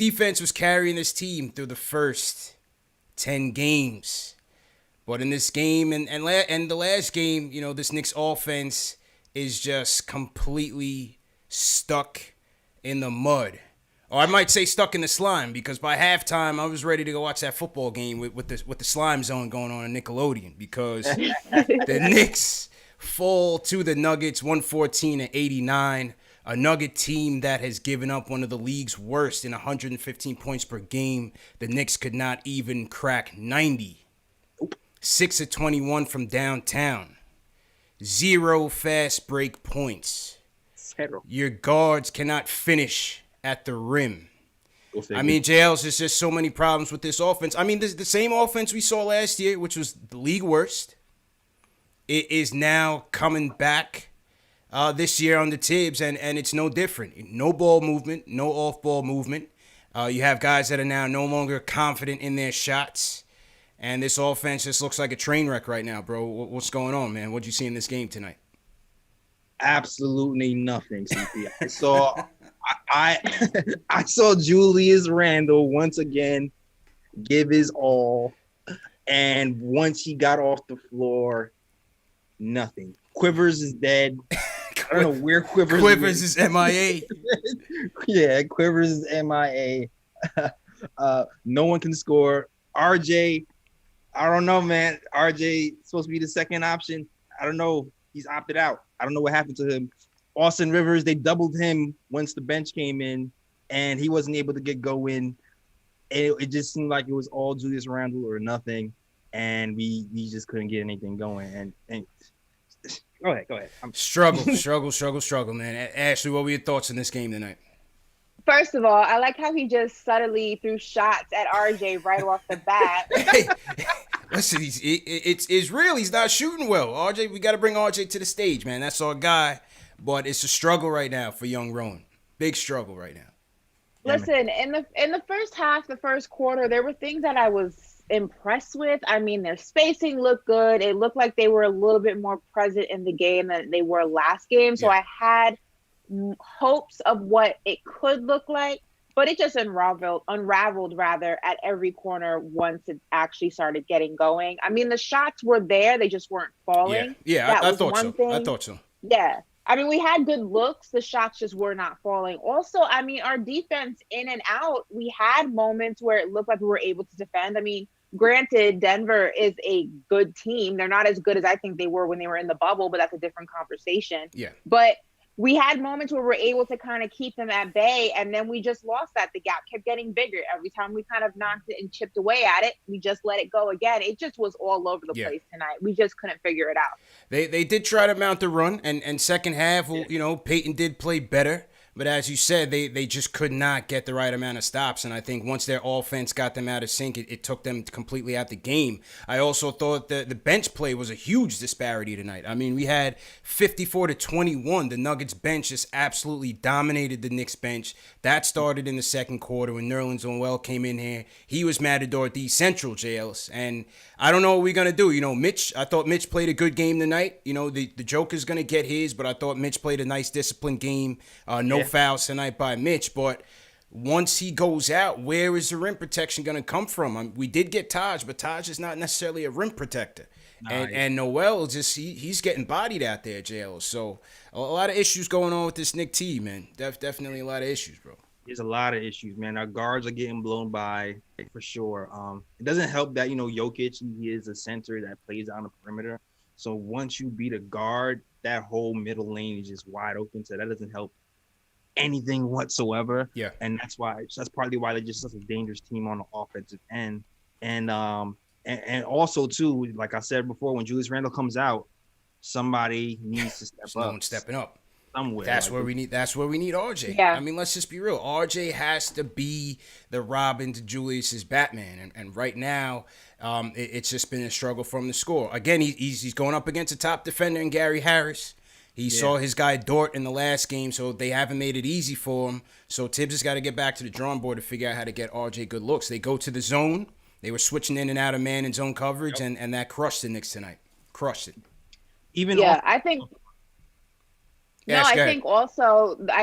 Defense was carrying this team through the first 10 games. But in this game and the last game, this Knicks offense is just completely stuck in the mud. Or I might say stuck in the slime, because by halftime I was ready to go watch that football game with the slime zone going on Nickelodeon, because the Knicks fall to the Nuggets 114-89. A Nugget team that has given up one of the league's worst in 115 points per game. The Knicks could not even crack 90. 6 of 21 from downtown. 0 fast break points. Your guards cannot finish at the rim. I mean, JL's, there's just so many problems with this offense. I mean, the same offense we saw last year, which was the league worst, it is now coming back this year under Tibbs, and it's no different. No ball movement, no off-ball movement. You have guys that are now no longer confident in their shots, and this offense just looks like a train wreck right now, bro. What's going on, man? What'd you see in this game tonight? Absolutely nothing, CP. I saw Julius Randle once again give his all, and once he got off the floor, nothing. Quivers is dead. I don't know where Quivers is MIA. Yeah, Quivers is MIA. No one can score. RJ, I don't know, man. RJ supposed to be the second option. I don't know. He's opted out. I don't know what happened to him. Austin Rivers, they doubled him once the bench came in, and he wasn't able to get going. It just seemed like it was all Julius Randle or nothing, and we just couldn't get anything going. And go ahead. Struggle, man. Ashley, what were your thoughts in this game tonight? First of all, I like how he just subtly threw shots at RJ right off the bat. Hey, listen, it's real. He's not shooting well. RJ, we got to bring RJ to the stage, man. That's our guy. But it's a struggle right now for young Rowan. Big struggle right now. Listen, in the first half, the first quarter, there were things that I was impressed with. I mean, their spacing looked good. It looked like they were a little bit more present in the game than they were last game. So I had hopes of what it could look like, but it just unraveled rather at every corner once it actually started getting going. I mean, the shots were there, they just weren't falling. I thought so. Yeah. I mean, we had good looks. The shots just were not falling. Also, I mean, our defense in and out, we had moments where it looked like we were able to defend. I mean, granted, Denver is a good team. They're not as good as I think they were when they were in the bubble, but that's a different conversation. Yeah. But we had moments where we were able to kind of keep them at bay, and then we just lost that. The gap kept getting bigger. Every time we kind of knocked it and chipped away at it, we just let it go again. It just was all over the place tonight. We just couldn't figure it out. They did try to mount the run, and second half, Peyton did play better. But as you said, they just could not get the right amount of stops. And I think once their offense got them out of sync, it took them completely out the game. I also thought that the bench play was a huge disparity tonight. I mean, we had 54-21. The Nuggets bench just absolutely dominated the Knicks bench. That started in the second quarter when Nerlens Noel came in here. He was Matador at the Central jails. And I don't know what we're going to do. I thought Mitch played a good game tonight. The Joker's going to get his, but I thought Mitch played a nice disciplined game. No fouls tonight by Mitch, but once he goes out, where is the rim protection going to come from? We did get Taj, but Taj is not necessarily a rim protector. And Noel, he's getting bodied out there, JL. So a lot of issues going on with this Knicks team, man. Definitely a lot of issues, bro. There's a lot of issues, man. Our guards are getting blown by for sure. It doesn't help that, Jokic, he is a center that plays on the perimeter. So once you beat a guard, that whole middle lane is just wide open. So that doesn't help anything whatsoever. Yeah. And that's partly why they're just such a dangerous team on the offensive end. And also too, like I said before, when Julius Randle comes out, somebody needs to step up. Someone stepping up. Somewhere. That's where we need RJ. Yeah. I mean, let's just be real. RJ has to be the Robin to Julius's Batman. And right now, it's just been a struggle for him to score. Again, he's going up against a top defender in Gary Harris. He saw his guy Dort in the last game, so they haven't made it easy for him. So Tibbs has got to get back to the drawing board to figure out how to get RJ good looks. They go to the zone. They were switching in and out of man and zone coverage, and that crushed the Knicks tonight. Crushed it. I think. No, Ash, go I ahead.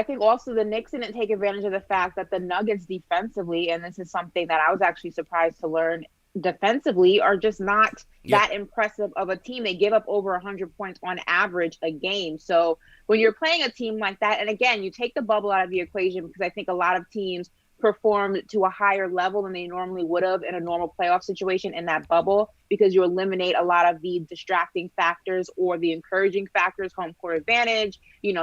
think also the Knicks didn't take advantage of the fact that the Nuggets defensively, and this is something that I was actually surprised to learn, defensively are just not Yeah, that impressive of a team. They give up over 100 points on average a game. So when you're playing a team like that, and again, you take the bubble out of the equation because I think a lot of teams performed to a higher level than they normally would have in a normal playoff situation in that bubble, because you eliminate a lot of the distracting factors or the encouraging factors, home court advantage,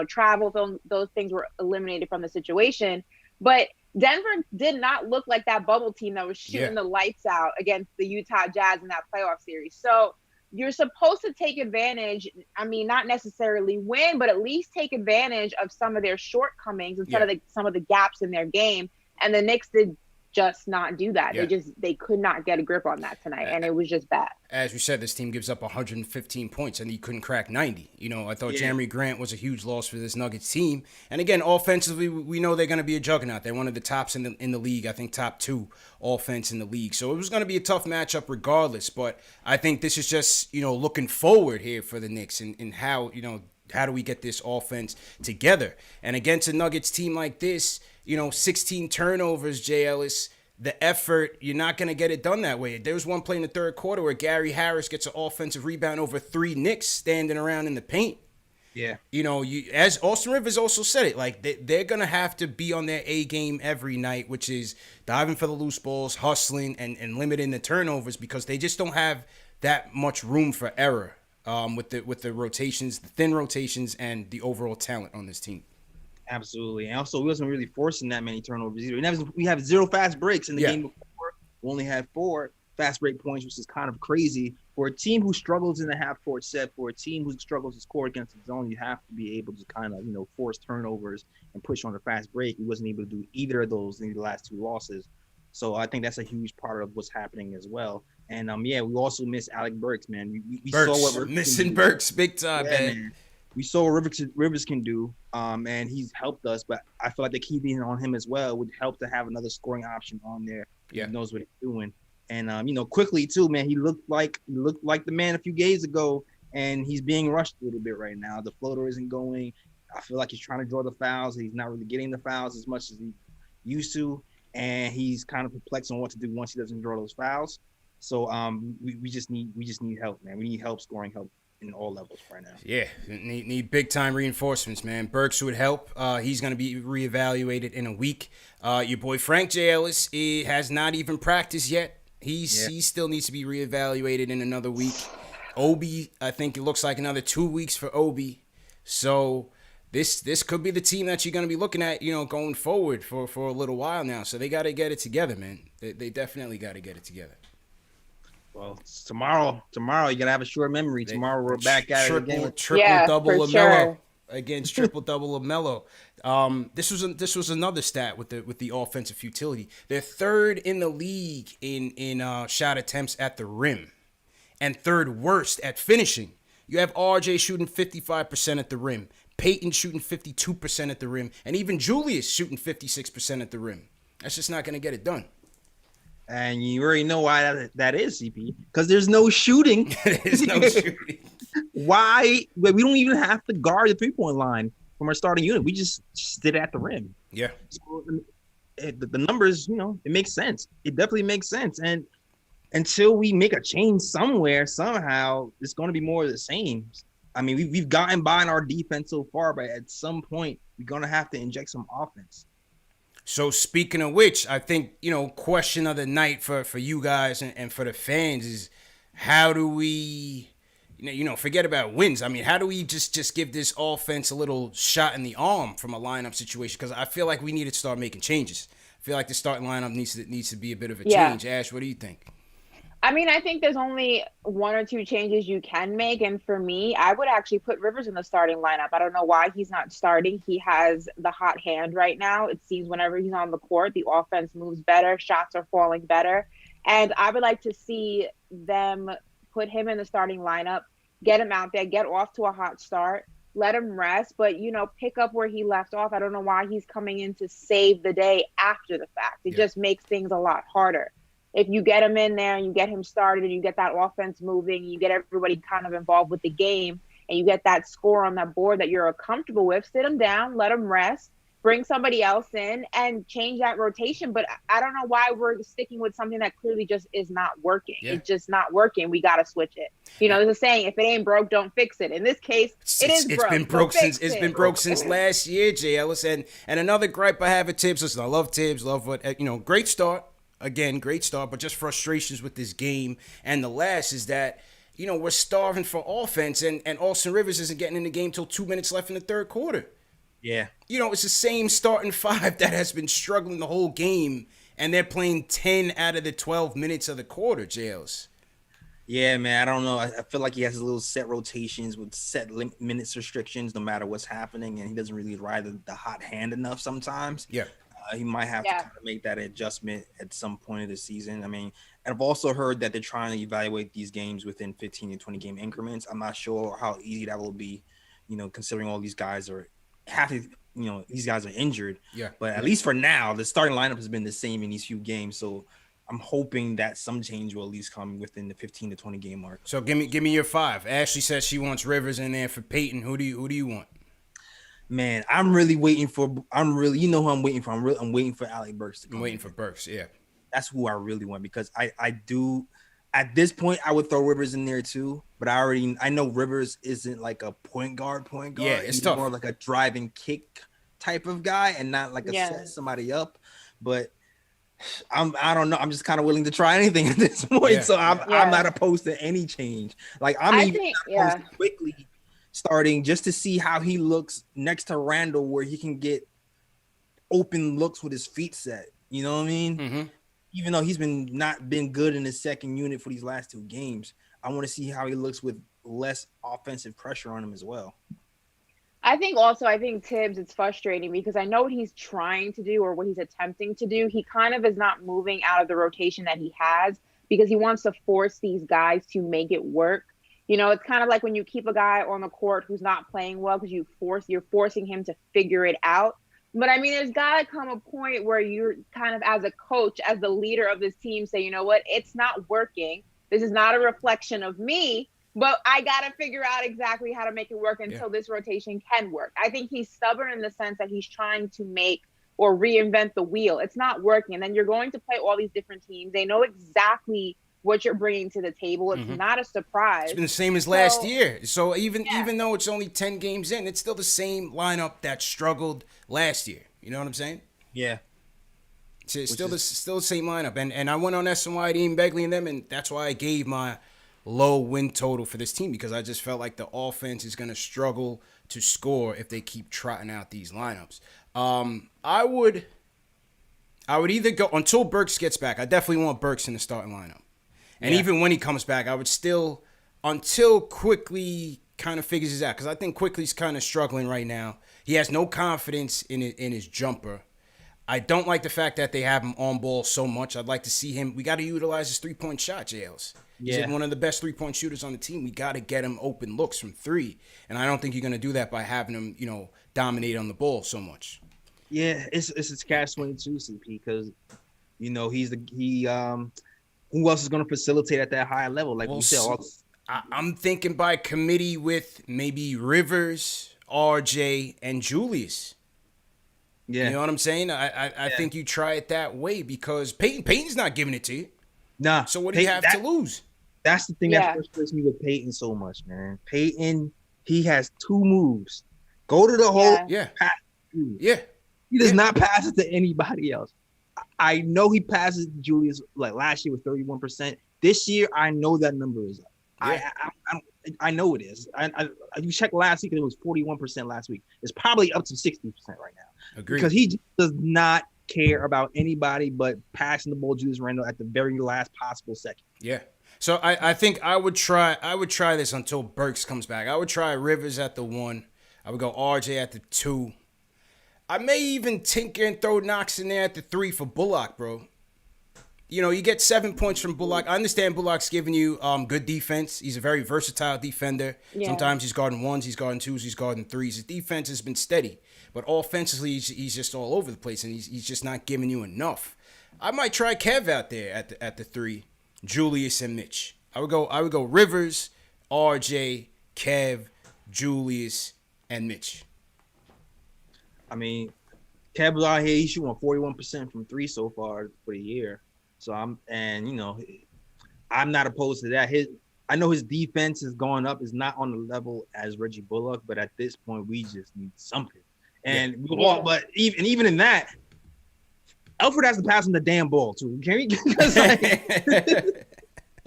travel, those things were eliminated from the situation. But Denver did not look like that bubble team that was yeah. shooting the lights out against the Utah Jazz in that playoff series. So you're supposed to take advantage. I mean, not necessarily win, but at least take advantage of some of their shortcomings instead Yeah. of some of the gaps in their game. And the Knicks did just not do that. Yeah. They could not get a grip on that tonight, and it was just bad. As we said, this team gives up 115 points, and he couldn't crack 90. I thought Jeremy Grant was a huge loss for this Nuggets team. And again, offensively, we know they're going to be a juggernaut. They're one of the tops in the league. I think top 2 offense in the league. So it was going to be a tough matchup regardless. But I think this is just looking forward here for the Knicks and how how do we get this offense together? And against a Nuggets team like this, 16 turnovers, Jay Ellis, the effort, you're not going to get it done that way. There was one play in the third quarter where Gary Harris gets an offensive rebound over 3 Knicks standing around in the paint. Yeah. As Austin Rivers also said it, like they're going to have to be on their A game every night, which is diving for the loose balls, hustling, and limiting the turnovers, because they just don't have that much room for error with the rotations, the thin rotations, and the overall talent on this team. Absolutely. And also, we wasn't really forcing that many turnovers either. We have 0 fast breaks in the game before. We only had 4 fast break points, which is kind of crazy. For a team who struggles in the half-court set, for a team who struggles to score against the zone, you have to be able to kind of, force turnovers and push on the fast break. We wasn't able to do either of those in the last 2 losses. So I think that's a huge part of what's happening as well. And, we also miss Alec Burks, man. We Burks, saw what we're missing Burks big time, man. We saw what Rivers can do, and he's helped us. But I feel like the key being on him as well would help to have another scoring option on there. Yeah. He knows what he's doing. And, quickly, too, man, he looked like the man a few days ago, and he's being rushed a little bit right now. The floater isn't going. I feel like he's trying to draw the fouls. He's not really getting the fouls as much as he used to, and he's kind of perplexed on what to do once he doesn't draw those fouls. So we just need help, man. We need help, scoring help in all levels right now. Yeah, need big time reinforcements, man. Burks would help. He's going to be reevaluated in a week. Your boy Frank J. Ellis has not even practiced yet. He still needs to be reevaluated in another week. Obi, I think it looks like another 2 weeks for Obi. So this could be the team that you're going to be looking at, going forward for a little while now. So they got to get it together, man. They definitely got to get it together. Well, tomorrow you gotta have a short memory. Tomorrow we're back at it again. Triple double for LaMelo sure. against triple double LaMelo. This was another stat with the offensive futility. They're 3rd in the league in shot attempts at the rim, and 3rd worst at finishing. You have RJ shooting 55% at the rim, Peyton shooting 52% at the rim, and even Julius shooting 56% at the rim. That's just not gonna get it done. And you already know why that is, CP. Because there's no shooting. There's no shooting. Why? We don't even have to guard the 3-point line from our starting unit. We just sit at the rim. Yeah. So the numbers, it makes sense. It definitely makes sense. And until we make a change somewhere, somehow, it's going to be more of the same. I mean, we've gotten by in our defense so far, but at some point, we're going to have to inject some offense. So speaking of which, I think, question of the night for you guys and for the fans is, how do we, forget about wins. I mean, how do we just give this offense a little shot in the arm from a lineup situation? Because I feel like we need to start making changes. I feel like the starting lineup needs to be a bit of a change. Ash, what do you think? I mean, I think there's only 1 or 2 changes you can make. And for me, I would actually put Rivers in the starting lineup. I don't know why he's not starting. He has the hot hand right now. It seems whenever he's on the court, the offense moves better. Shots are falling better. And I would like to see them put him in the starting lineup, get him out there, get off to a hot start, let him rest, but, pick up where he left off. I don't know why he's coming in to save the day after the fact. It just makes things a lot harder. If you get him in there and you get him started and you get that offense moving, you get everybody kind of involved with the game, and you get that score on that board that you're comfortable with, sit them down, let them rest, bring somebody else in, and change that rotation. But I don't know why we're sticking with something that clearly just is not working. Yeah. It's just not working. We got to switch it. There's a saying, if it ain't broke, don't fix it. In this case, it's been broke since last year, Jay Ellis. And another gripe I have at Tibbs. Listen, I love Tibbs. Love what great start. Again, great start, but just frustrations with this game. And the last is that we're starving for offense, and Austin Rivers isn't getting in the game till 2 minutes left in the third quarter. Yeah. It's the same starting five that has been struggling the whole game, and they're playing 10 out of the 12 minutes of the quarter, Jails. Yeah, man, I don't know. I feel like he has his little set rotations with set minutes restrictions no matter what's happening, and he doesn't really ride the hot hand enough sometimes. Yeah. He might have to kind of make that adjustment at some point of the season. I mean, I've also heard that they're trying to evaluate these games within 15 and 20 game increments. I'm not sure how easy that will be, considering all these guys are these guys are injured. Yeah. But at least for now, the starting lineup has been the same in these few games. So I'm hoping that some change will at least come within the 15 to 20 game mark. So give me your five. Ashley says she wants Rivers in there for Peyton. Who do you want? Man, I'm really waiting for. Who I'm waiting for. I'm waiting for Alec Burks to come. I'm waiting for Burks. Yeah. That's who I really want, because I do. At this point, I would throw Rivers in there too, but I know Rivers isn't like a point guard. Yeah, it's He's tough. more like a driving kick type of guy, and not like set somebody up. But I don't know. I'm just kind of willing to try anything at this point. Yeah. So I'm not opposed to any change. Like not opposed to quickly starting just to see how he looks next to Randall, where he can get open looks with his feet set. You know what I mean? Mm-hmm. Even though he's not been good in his second unit for these last two games, I want to see how he looks with less offensive pressure on him as well. I think Tibbs, it's frustrating because I know what he's trying to do or what he's attempting to do. He kind of is not moving out of the rotation that he has because he wants to force these guys to make it work. It's kind of like when you keep a guy on the court who's not playing well because you're forcing him to figure it out. But I mean, there's got to come a point where you're kind of, as a coach, as the leader of this team, say, you know what, it's not working. This is not a reflection of me, but I got to figure out exactly how to make it work until this rotation can work. I think he's stubborn in the sense that he's trying to make or reinvent the wheel. It's not working. And then you're going to play all these different teams. They know exactly what you're bringing to the table. It's not a surprise. It's been the same as last year. So even though it's only 10 games in, it's still the same lineup that struggled last year. You know what I'm saying? Yeah. It's still the same lineup. And I went on SNY, Dean Begley and them, and that's why I gave my low win total for this team, because I just felt like the offense is going to struggle to score if they keep trotting out these lineups. I would either go until Burks gets back. I definitely want Burks in the starting lineup. And even when he comes back, I would still, until Quickly kind of figures it out, because I think Quickly's kind of struggling right now. He has no confidence in his jumper. I don't like the fact that they have him on ball so much. I'd like to see him. We got to utilize his three-point shot, JLs. He's one of the best three-point shooters on the team. We got to get him open looks from three. And I don't think you're going to do that by having him, dominate on the ball so much. Yeah, it's catch-22, CP, because, who else is going to facilitate at that high level? Like we said, I'm thinking by committee with maybe Rivers, RJ, and Julius. Yeah. You know what I'm saying? I think you try it that way because Peyton's not giving it to you. Nah. So what do you have to lose? That's the thing that frustrates me with Peyton so much, man. Peyton, he has two moves. Go to the hole, pass. Yeah. He does not pass it to anybody else. I know he passes Julius like last year with 31%. This year, I know that number is up. Yeah. I know it is. You checked last week and it was 41% last week. It's probably up to 60% right now. Agreed. Because he just does not care about anybody but passing the ball Julius Randle at the very last possible second. Yeah. So I think I would try this until Burks comes back. I would try Rivers at the 1. I would go RJ at the 2. I may even tinker and throw Knox in there at the 3 for Bullock, bro. You get 7 points from Bullock. I understand Bullock's giving you good defense. He's a very versatile defender. Yeah. Sometimes he's guarding 1s, he's guarding 2s, he's guarding 3s. His defense has been steady. But offensively, he's just all over the place, and he's just not giving you enough. I might try Kev out there at the 3, Julius and Mitch. I would go Rivers, RJ, Kev, Julius, and Mitch? I mean, Kev's out here. He's shooting 41% from three so far for the year. So I'm not opposed to that. I know his defense is going up. Is not on the level as Reggie Bullock, but at this point, we just need something. And but even in that, Alfred has to pass him the damn ball too. Can we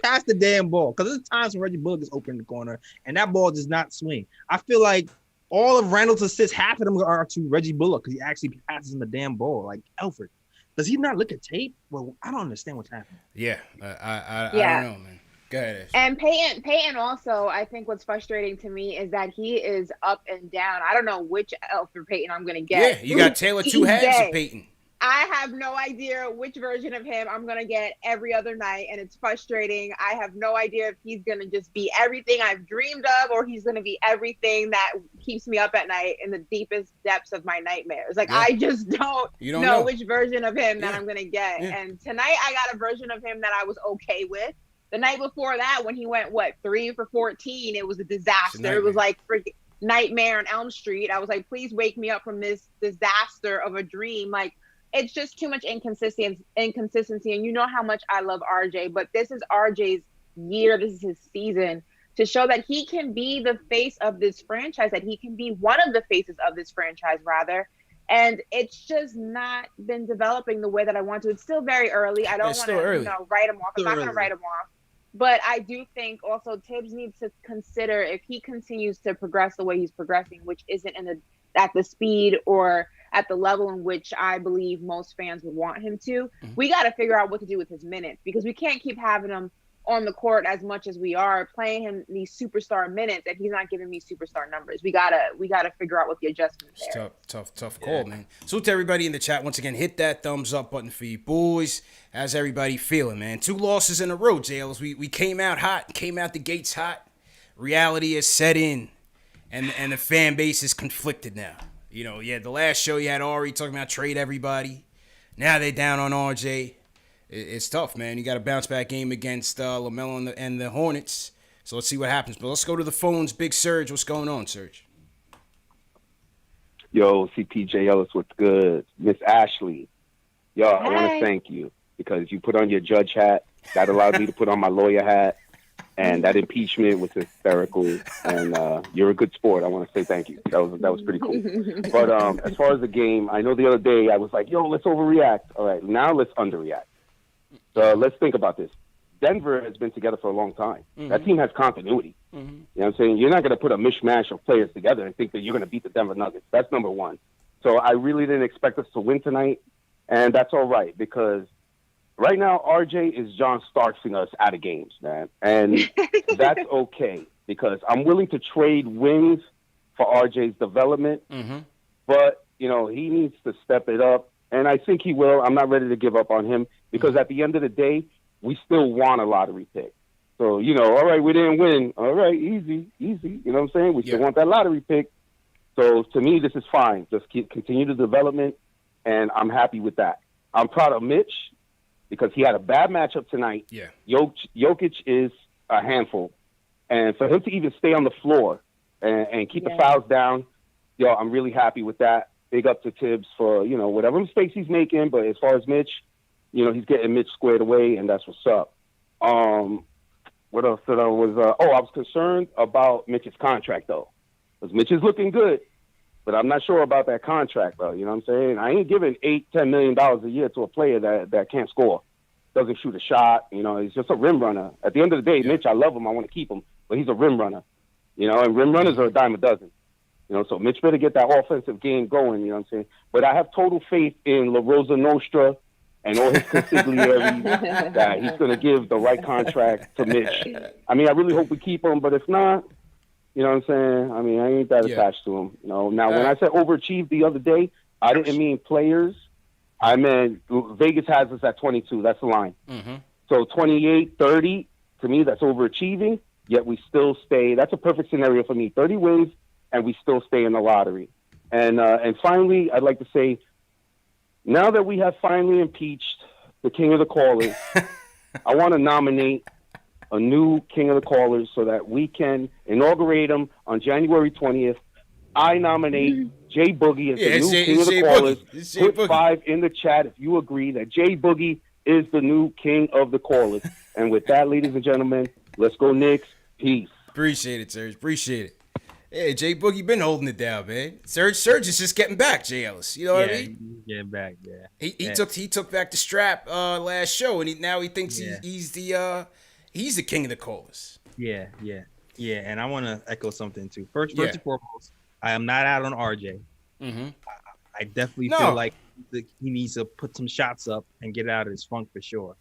pass the damn ball? Because there's times when Reggie Bullock is open in the corner and that ball does not swing. I feel like all of Randall's assists, half of them are to Reggie Bullock because he actually passes him the damn ball. Like Alfred, does he not look at tape? Well, I don't understand what's happening. Yeah, I don't know, man. Go ahead, Ash. And Peyton also, I think what's frustrating to me is that he is up and down. I don't know which Alfred Peyton I'm going to get. Yeah, you got Taylor two halves of Peyton. I have no idea which version of him I'm going to get every other night, and it's frustrating. I have no idea if he's going to just be everything I've dreamed of or he's going to be everything that keeps me up at night in the deepest depths of my nightmares. Like, I just don't know which version of him that I'm going to get. Yeah. And tonight I got a version of him that I was okay with. The night before that, when he went, 3 for 14, it was a disaster. It was like freaking Nightmare on Elm Street. I was like, please wake me up from this disaster of a dream. Like, it's just too much inconsistency. And you know how much I love RJ, but this is RJ's year. This is his season to show that he can be the face of this franchise, that he can be one of the faces of this franchise, rather. And it's just not been developing the way that I want to. It's still very early. I don't want to write him off. I'm not going to write him off. But I do think also Tibbs needs to consider, if he continues to progress the way he's progressing, which isn't at the speed or at the level in which I believe most fans would want him to, we got to figure out what to do with his minutes, because we can't keep having him on the court as much as we are, playing him these superstar minutes, and he's not giving me superstar numbers. We gotta figure out what the adjustments there. Tough call, man. So to everybody in the chat, once again, hit that thumbs up button for you boys. How's everybody feeling, man? 2 losses in a row, JLs. We came out hot, came out the gates hot. Reality has set in, and the fan base is conflicted now. You know, the last show you had Ari talking about trade everybody. Now they're down on RJ. It's tough, man. You got a bounce-back game against LaMelo and the Hornets. So let's see what happens. But let's go to the phones. Big Serge, what's going on, Serge? Yo, CPJ Ellis, what's good? Miss Ashley, yo, I want to thank you because you put on your judge hat. That allowed me to put on my lawyer hat. And that impeachment was hysterical. And you're a good sport. I want to say thank you. That was pretty cool. But as far as the game, I know the other day I was like, yo, let's overreact. All right, now let's underreact. Let's think about this. Denver has been together for a long time. Mm-hmm. That team has continuity. Mm-hmm. You know what I'm saying? You're not going to put a mishmash of players together and think that you're going to beat the Denver Nuggets. That's number one. So I really didn't expect us to win tonight, and that's all right because right now RJ is John Starksing us out of games, man. And that's okay because I'm willing to trade wins for RJ's development, but, you know, he needs to step it up. And I think he will. I'm not ready to give up on him because at the end of the day, we still want a lottery pick. So, you know, all right, we didn't win. All right, easy. You know what I'm saying? We still want that lottery pick. So, to me, this is fine. Just continue the development, and I'm happy with that. I'm proud of Mitch because he had a bad matchup tonight. Yeah. Jokic is a handful. And for him to even stay on the floor and keep the fouls down, yo, I'm really happy with that. Big up to Tibbs for, you know, whatever mistakes he's making. But as far as Mitch, you know, he's getting Mitch squared away, and that's what's up. What else did I was concerned about Mitch's contract, though. Because Mitch is looking good, but I'm not sure about that contract, bro. You know what I'm saying? I ain't giving $8-10 million a year to a player that can't score, doesn't shoot a shot. You know, he's just a rim runner. At the end of the day, Mitch, I love him. I want to keep him. But he's a rim runner. You know, and rim runners are a dime a dozen. You know, so Mitch better get that offensive game going, you know what I'm saying? But I have total faith in La Rosa Nostra and all his consigliere that he's going to give the right contract to Mitch. I mean, I really hope we keep him, but if not, you know what I'm saying? I mean, I ain't that attached to him. You know, now when I said overachieved the other day, I didn't mean players. I meant Vegas has us at 22. That's the line. Mm-hmm. So 28, 30, to me, that's overachieving, yet we still stay. That's a perfect scenario for me. 30 wins, and we still stay in the lottery. And finally, I'd like to say, now that we have finally impeached the king of the callers, I want to nominate a new king of the callers so that we can inaugurate him on January 20th. I nominate Jay Boogie as the new king of the callers. Put 5 in the chat if you agree that Jay Boogie is the new king of the callers. And with that, ladies and gentlemen, let's go Knicks. Peace. Appreciate it, Serge. Appreciate it. Hey, Jay Boogie been holding it down, man. Serge is just getting back, Jay Ellis. You know what I mean? He's getting back, yeah. He took back the strap last show, and now he thinks he's the king of the callers. Yeah. And I want to echo something too. First and foremost, I am not out on RJ. Mm-hmm. I definitely feel like he needs to put some shots up and get out of his funk for sure.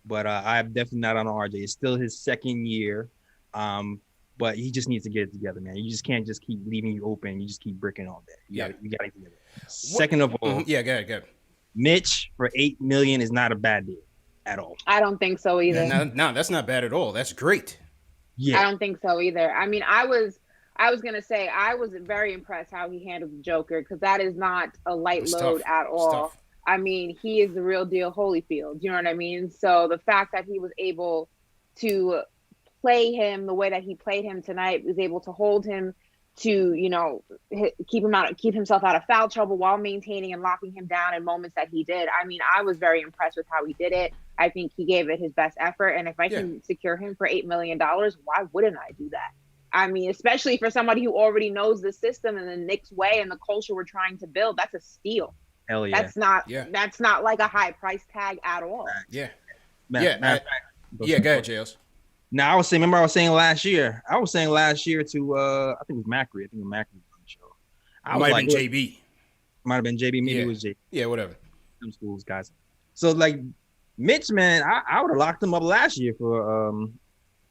But I'm definitely not on RJ. It's still his second year. But he just needs to get it together, man. You just can't just keep leaving you open. You just keep bricking all day. You gotta get it together. Second of all, go ahead. Mitch for $8 million is not a bad deal at all. I don't think so either. No, that's not bad at all. That's great. Yeah, I don't think so either. I mean, I was gonna say I was very impressed how he handled the Joker, because that is not a light load at all. I mean, he is the real deal Holyfield. You know what I mean? So the fact that he was able to play him the way that he played him tonight, was able to hold him to, keep himself out of foul trouble while maintaining and locking him down in moments that he did. I mean, I was very impressed with how he did it. I think he gave it his best effort. And if I can secure him for $8 million, why wouldn't I do that? I mean, especially for somebody who already knows the system and the Knicks way and the culture we're trying to build, that's a steal. Hell yeah. That's not like a high price tag at all. Yeah. Go ahead, Jails. Now, I was saying last year to, I think it was Macri. I think it was Macri on the show. Might have been JB. Might have been JB. Maybe it was JB. Yeah, whatever. Some schools, guys. So, like, Mitch, man, I would have locked him up last year for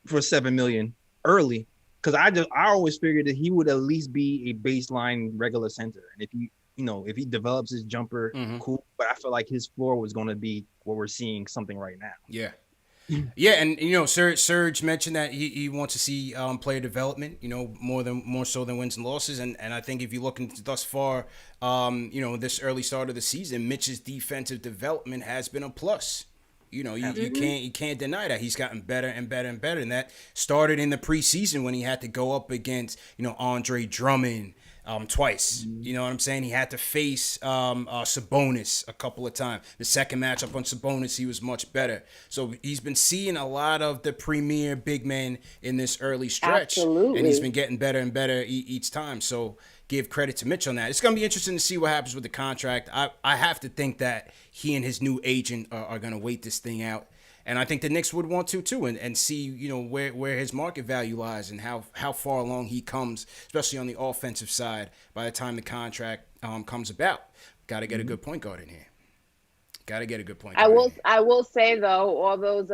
$7 million early, because I always figured that he would at least be a baseline regular center. And if he develops his jumper, cool. But I feel like his floor was going to be what we're seeing something right now. Yeah. Yeah, and Serge mentioned that he wants to see player development, more so than wins and losses, and I think if you look into thus far, this early start of the season, Mitch's defensive development has been a plus. You can't deny that he's gotten better and better and better, and that started in the preseason when he had to go up against Andre Drummond twice. You know what I'm saying? He had to face Sabonis a couple of times. The second matchup on Sabonis, he was much better. So he's been seeing a lot of the premier big men in this early stretch. Absolutely. And he's been getting better and better each time. So give credit to Mitch on that. It's going to be interesting to see what happens with the contract. I have to think that he and his new agent are going to wait this thing out. And I think the Knicks would want to too, and see where his market value lies and how far along he comes, especially on the offensive side. By the time the contract comes about, got to get a good point guard in here. Got to get a good point guard. I will say though, all those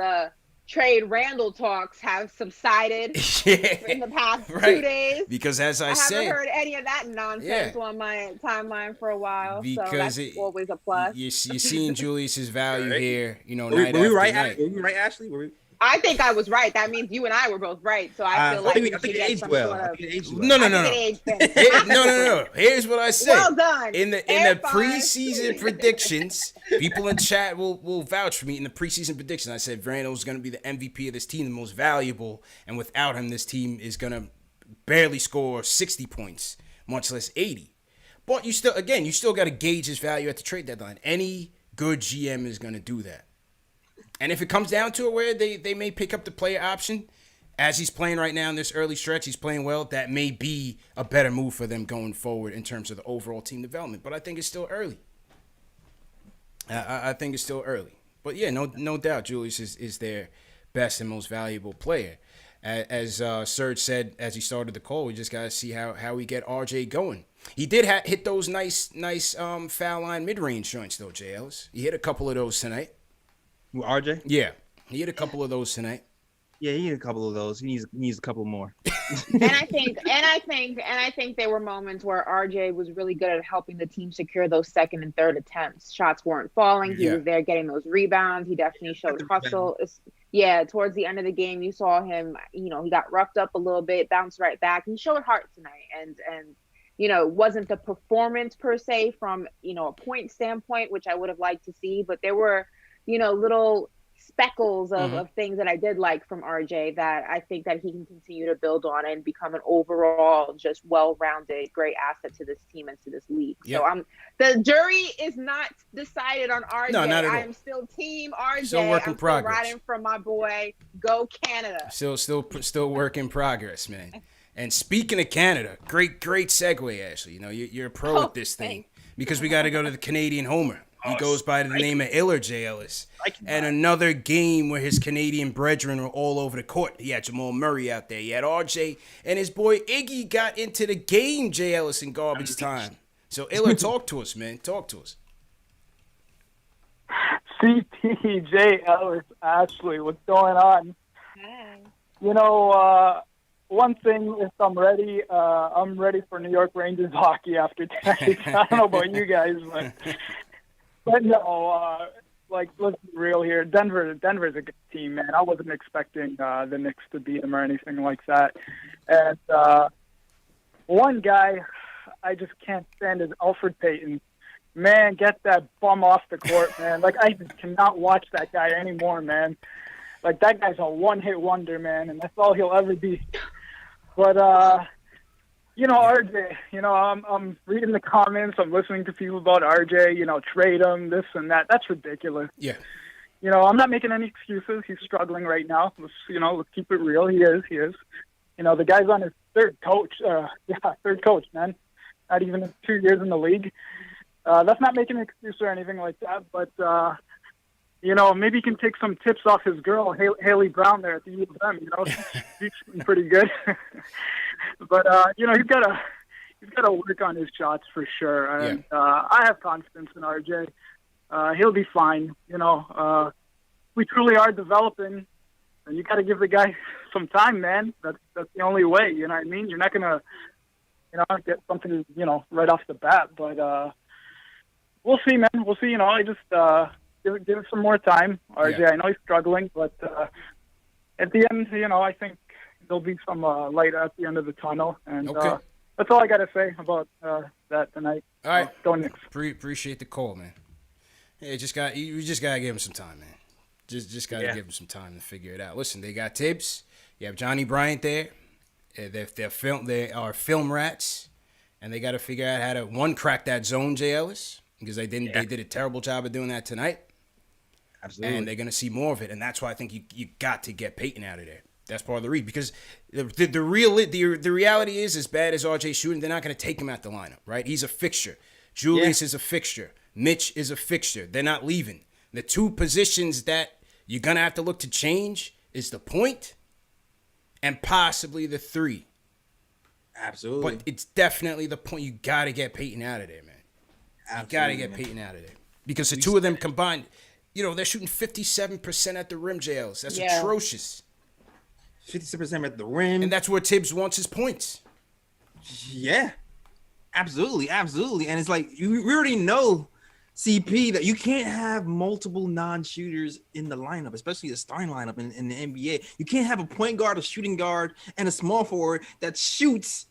trade Randall talks have subsided in the past 2 days. Because as I haven't said, heard any of that nonsense on my timeline for a while. Because so that's always a plus. You're seeing Julius's value here, were we right, Ashley? I think I was right. That means you and I were both right. So I feel like I think it aged well. No. Here's what I said. Well done. In the preseason predictions, people in chat will vouch for me. In the preseason predictions, I said Randall's going to be the MVP of this team, the most valuable, and without him, this team is going to barely score 60 points, much less 80. But you still got to gauge his value at the trade deadline. Any good GM is going to do that. And if it comes down to it where they may pick up the player option, as he's playing right now in this early stretch, he's playing well, that may be a better move for them going forward in terms of the overall team development. But I think it's still early. I think it's still early. But yeah, no doubt Julius is their best and most valuable player. As Serge said as he started the call, we just got to see how we get RJ going. He did hit those nice foul line mid-range joints, though, J. Ellis. He hit a couple of those tonight. RJ? Yeah, he hit a couple of those tonight. Yeah, he hit a couple of those. He needs a couple more. and I think there were moments where RJ was really good at helping the team secure those second and third attempts. Shots weren't falling. He was there getting those rebounds. He definitely showed hustle. Yeah, towards the end of the game, you saw him. He got roughed up a little bit, bounced right back. He showed heart tonight, and it wasn't the performance per se from a point standpoint, which I would have liked to see, but there were little speckles of things that I did like from RJ that I think that he can continue to build on and become an overall just well-rounded, great asset to this team and to this league. Yep. So the jury is not decided on RJ. No, not at all. I am still team RJ. Still work in I'm progress. still riding for my boy. Go Canada. Still work in progress, man. And speaking of Canada, great segue, Ashley. You know, you're a pro at this thing because we got to go to the Canadian Homer. He goes by the name of Iller J. Ellis. And another game where his Canadian brethren were all over the court. He had Jamal Murray out there. He had RJ. And his boy Iggy got into the game, J. Ellis, in garbage time. So, Iller, talk to us, man. Talk to us. CPJ Ellis, Ashley, what's going on? Hi. You know, one thing, if I'm ready for New York Rangers hockey after tonight. I don't know about you guys, but no, like, let's be real here. Denver's a good team, man. I wasn't expecting the Knicks to beat them or anything like that. And one guy I just can't stand is Alfred Payton. Man, get that bum off the court, man. Like, I just cannot watch that guy anymore, man. Like, that guy's a one-hit wonder, man, and that's all he'll ever be. But, you know, RJ, you know, I'm reading the comments. I'm listening to people about RJ, you know, trade him, this and that. That's ridiculous. Yeah. You know, I'm not making any excuses. He's struggling right now. Let's keep it real. He is. You know, the guy's on his third coach, man. Not even 2 years in the league. That's not making an excuse or anything like that, but, you know, maybe he can take some tips off his girl, Haley Brown, there at the U of M. You know, she's pretty good. But you know, he's got to work on his shots for sure. And I have confidence in RJ. He'll be fine. You know, we truly are developing, and you got to give the guy some time, man. That's the only way. You know what I mean? You're not gonna, you know, get something, you know, right off the bat. But we'll see, man. We'll see. You know, I just. Give it some more time, RJ. Yeah. I know he's struggling, but at the end, you know, I think there'll be some light at the end of the tunnel. And that's all I got to say about that tonight. All right. Go Knicks. Appreciate the call, man. Yeah, you just got to give him some time, man. Just got to give him some time to figure it out. Listen, they got Tibbs. You have Johnny Bryant there. They are film rats, and they got to figure out how to, one, crack that zone, J. Ellis, because they didn't. Yeah. They did a terrible job of doing that tonight. Absolutely. And they're going to see more of it. And that's why I think you got to get Peyton out of there. That's part of the reason. Because the reality is, as bad as RJ shooting, they're not going to take him out the lineup, right? He's a fixture. Julius is a fixture. Mitch is a fixture. They're not leaving. The two positions that you're going to have to look to change is the point and possibly the three. Absolutely. But it's definitely the point. You got to get Peyton out of there, man. Absolutely, you got to get Peyton out of there. Because the two of them combined, you know, they're shooting 57% at the rim, JLs. That's atrocious. 57% at the rim. And that's where Tibbs wants his points. Yeah. Absolutely. And it's like, we already know, CP, that you can't have multiple non-shooters in the lineup, especially the starting lineup in the NBA. You can't have a point guard, a shooting guard, and a small forward that shoots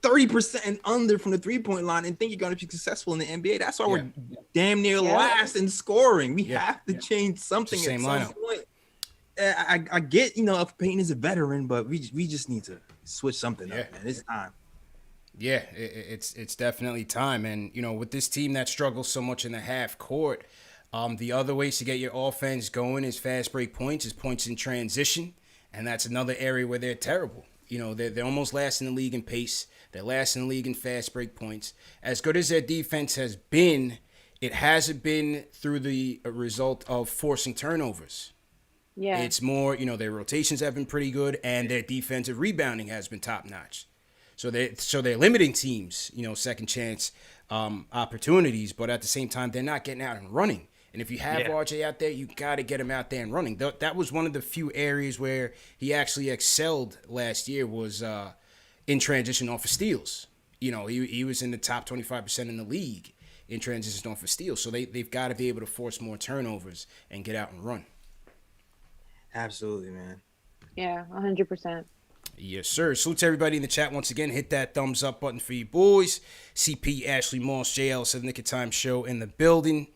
30% and under from the three-point line and think you're going to be successful in the NBA. That's why we're damn near last in scoring. We have to change something at some point. I get, you know, if Payton is a veteran, but we just need to switch something up, man. It's time. Yeah, it's definitely time. And, you know, with this team that struggles so much in the half court, the other ways to get your offense going is fast break points, is points in transition. And that's another area where they're terrible. You know, they're almost last in the league in pace. They're last in the league in fast break points. As good as their defense has been, it hasn't been through the result of forcing turnovers. Yeah. It's more, you know, their rotations have been pretty good, and their defensive rebounding has been top-notch. So they're limiting teams, you know, second chance opportunities, but at the same time, they're not getting out and running. And if you have RJ out there, you got to get him out there and running. That was one of the few areas where he actually excelled last year was in transition off of steals. You know, he was in the top 25% in the league in transition off of steals. So they've got to be able to force more turnovers and get out and run. Absolutely, man. Yeah, 100%. Yes, sir. Salute to everybody in the chat once again. Hit that thumbs up button for you boys. CP, Ashley Moss, JL, 7 Nick of Time show in the building.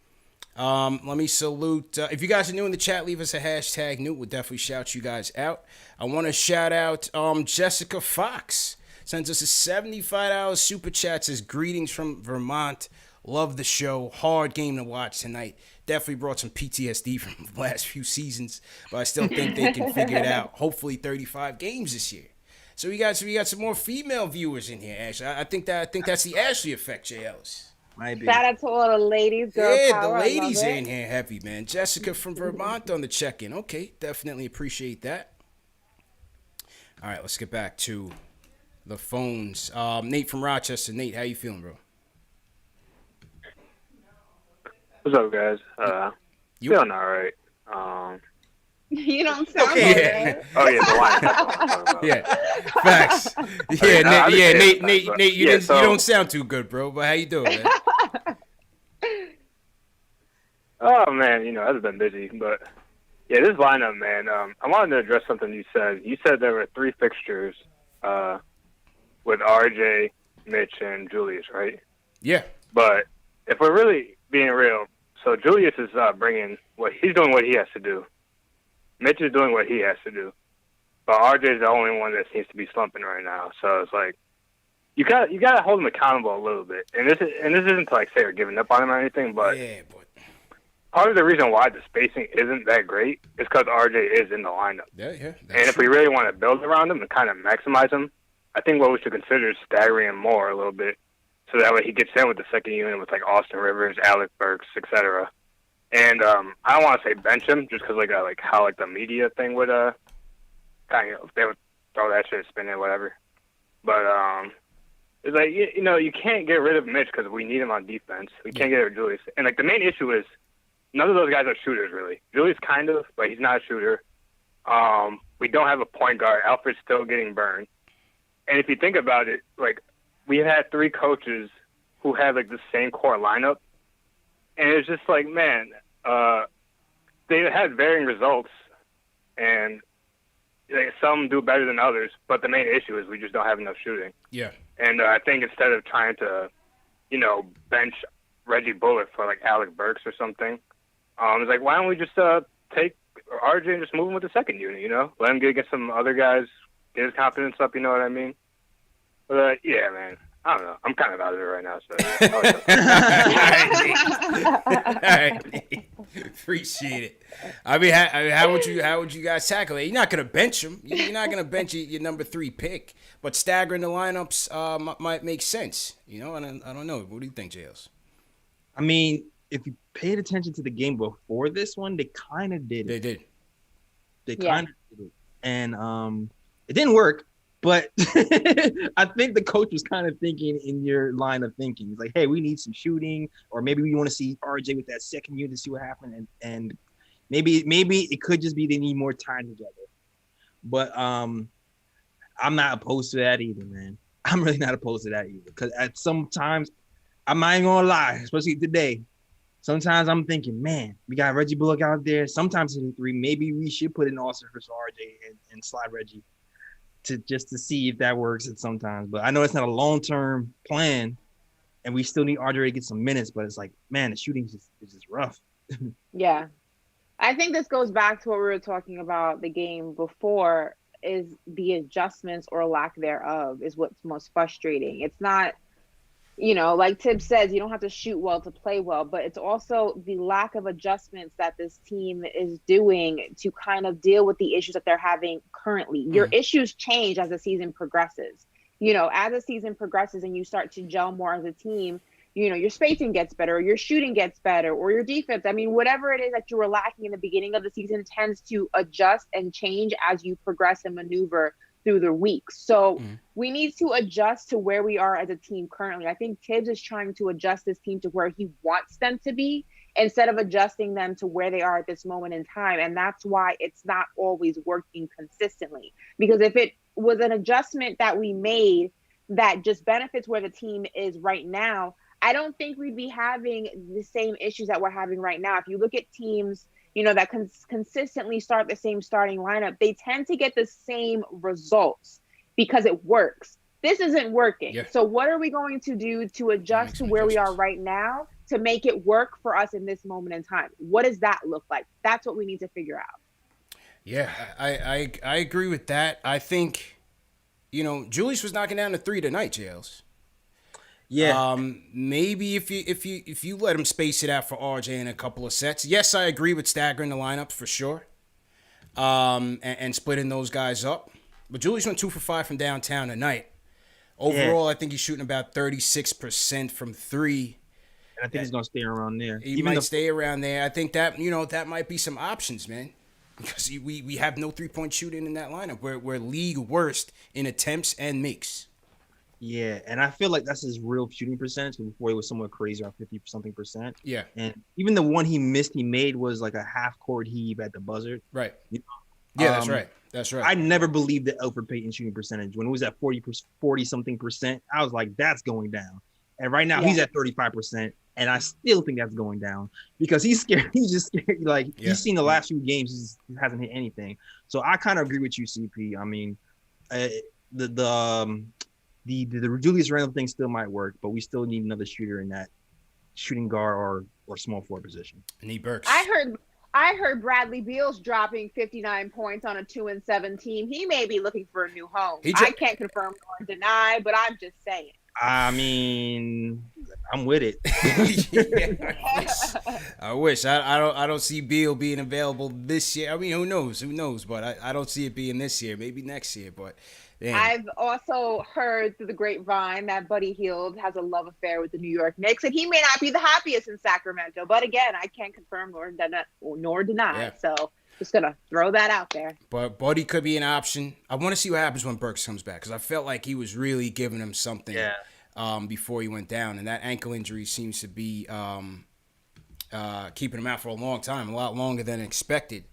Let me salute. If you guys are new in the chat, leave us a hashtag new. We'll definitely shout you guys out. I want to shout out Jessica Fox. Sends us a $75 super chat. Says, greetings from Vermont. Love the show. Hard game to watch tonight. Definitely brought some PTSD from the last few seasons, but I still think they can figure it out. Hopefully 35 games this year. So we got some more female viewers in here, Ashley. I think that's the Ashley effect, JLs. Might be. Shout out to all the ladies, girl Yeah, power. the ladies I are love in here heavy, man. Jessica from Vermont on the check-in. Okay, definitely appreciate that. All right, let's get back to the phones. Nate from Rochester. Nate, how you feeling, bro? What's up, guys? Feeling all right. You don't sound Okay. good. Oh yeah, the line. Yeah, facts. Yeah, Nate, you don't sound too good, bro. But how you doing, man? Oh man, I've been busy, but yeah, this lineup, man. I wanted to address something you said. You said there were 3 fixtures with RJ, Mitch, and Julius, right? Yeah. But if we're really being real, so Julius is doing what he has to do. Mitch is doing what he has to do, but RJ is the only one that seems to be slumping right now. So it's like you got to hold him accountable a little bit. And this isn't to like say we're giving up on him or anything, but part of the reason why the spacing isn't that great is because RJ is in the lineup. Yeah. And if we really want to build around him and kind of maximize him, I think what we should consider is staggering him more a little bit, so that way he gets in with the second unit with like Austin Rivers, Alec Burks, etc. And I don't want to say bench him just because how the media thing would they would throw that shit spin it whatever. But it's like you can't get rid of Mitch because we need him on defense. We can't get rid of Julius. And the main issue is none of those guys are shooters really. Julius kind of, but he's not a shooter. We don't have a point guard. Alfred's still getting burned. And if you think about it, we had 3 coaches who had the same core lineup, and it's just man. They had varying results, and some do better than others. But the main issue is we just don't have enough shooting. Yeah. And I think instead of trying to, bench Reggie Bullock for Alec Burks or something, it's why don't we just take RJ and just move him with the second unit? Let him get some other guys, get his confidence up. You know what I mean? But yeah, man. I don't know. I'm kind of out of it right now. So All right. Appreciate it. I mean, how would you guys tackle it? You're not gonna bench him. You're not gonna bench your number 3 pick, but staggering the lineups might make sense. And I don't know. What do you think, JLs? I mean, if you paid attention to the game before this one, they kind of did it. They did. They kind of did it, and it didn't work. But I think the coach was kind of thinking in your line of thinking. He's like, hey, we need some shooting, or maybe we want to see RJ with that second unit to see what happened. And maybe it could just be they need more time together. But I'm not opposed to that either, man. I'm really not opposed to that either. Because at sometimes, I'm not even going to lie, especially today, sometimes I'm thinking, man, we got Reggie Bullock out there. Sometimes in the 3, maybe we should put in Austin for RJ and slide Reggie. To see if that works at sometimes. But I know it's not a long-term plan, and we still need RJ to get some minutes, but it's man, the shooting is just rough. Yeah. I think this goes back to what we were talking about the game before, is the adjustments or lack thereof is what's most frustrating. It's not, like Tibbs says, you don't have to shoot well to play well, but it's also the lack of adjustments that this team is doing to kind of deal with the issues that they're having currently. Your issues change as the season progresses. As the season progresses and you start to gel more as a team, your spacing gets better, or your shooting gets better, or your defense. I mean, whatever it is that you were lacking in the beginning of the season tends to adjust and change as you progress and maneuver through the weeks. So we need to adjust to where we are as a team currently. I think Tibbs is trying to adjust this team to where he wants them to be instead of adjusting them to where they are at this moment in time. And that's why it's not always working consistently. Because if it was an adjustment that we made that just benefits where the team is right now, I don't think we'd be having the same issues that we're having right now. If you look at teams that consistently start the same starting lineup, they tend to get the same results because it works. This isn't working. Yeah. So what are we going to do to adjust to where we are right now to make it work for us in this moment in time? What does that look like? That's what we need to figure out. Yeah, I agree with that. I think, Julius was knocking down the three tonight, Jails. Yeah. Maybe if you let him space it out for RJ in a couple of sets. Yes, I agree with staggering the lineup for sure. And splitting those guys up. But Julius went 2 for 5 from downtown tonight. Overall, I think he's shooting about 36% from three. And I think he's gonna stay around there. He might stay around there. I think that that might be some options, man. Because we have no 3-point shooting in that lineup. We're league worst in attempts and makes. Yeah, and I feel like that's his real shooting percentage. Before he was somewhat crazy, around 50-something%. Yeah, and even the one he missed, he made was like a half-court heave at the buzzer. Right. Yeah, that's right. That's right. I never believed the Elfrid Payton shooting percentage when it was at 40-something%. I was like, that's going down. And right now he's at 35%, and I still think that's going down because he's scared. He's just scared. Like he's seen the last few games, he hasn't hit anything. So I kind of agree with you, CP. I mean, the Julius Randle thing still might work, but we still need another shooter in that shooting guard or small forward position. Need Burks. I heard Bradley Beal's dropping 59 points on a 2-7 team. He may be looking for a new home. I can't confirm or deny, but I'm just saying. I mean, I'm with it. I wish. I don't see Beal being available this year. I mean, who knows? But I don't see it being this year. Maybe next year. But damn. I've also heard through the grapevine that Buddy Hield has a love affair with the New York Knicks, and he may not be the happiest in Sacramento. But again, I can't confirm nor deny. Yeah. So just gonna throw that out there. But Buddy could be an option. I want to see what happens when Burks comes back because I felt like he was really giving him something before he went down, and that ankle injury seems to be keeping him out for a long time, a lot longer than expected.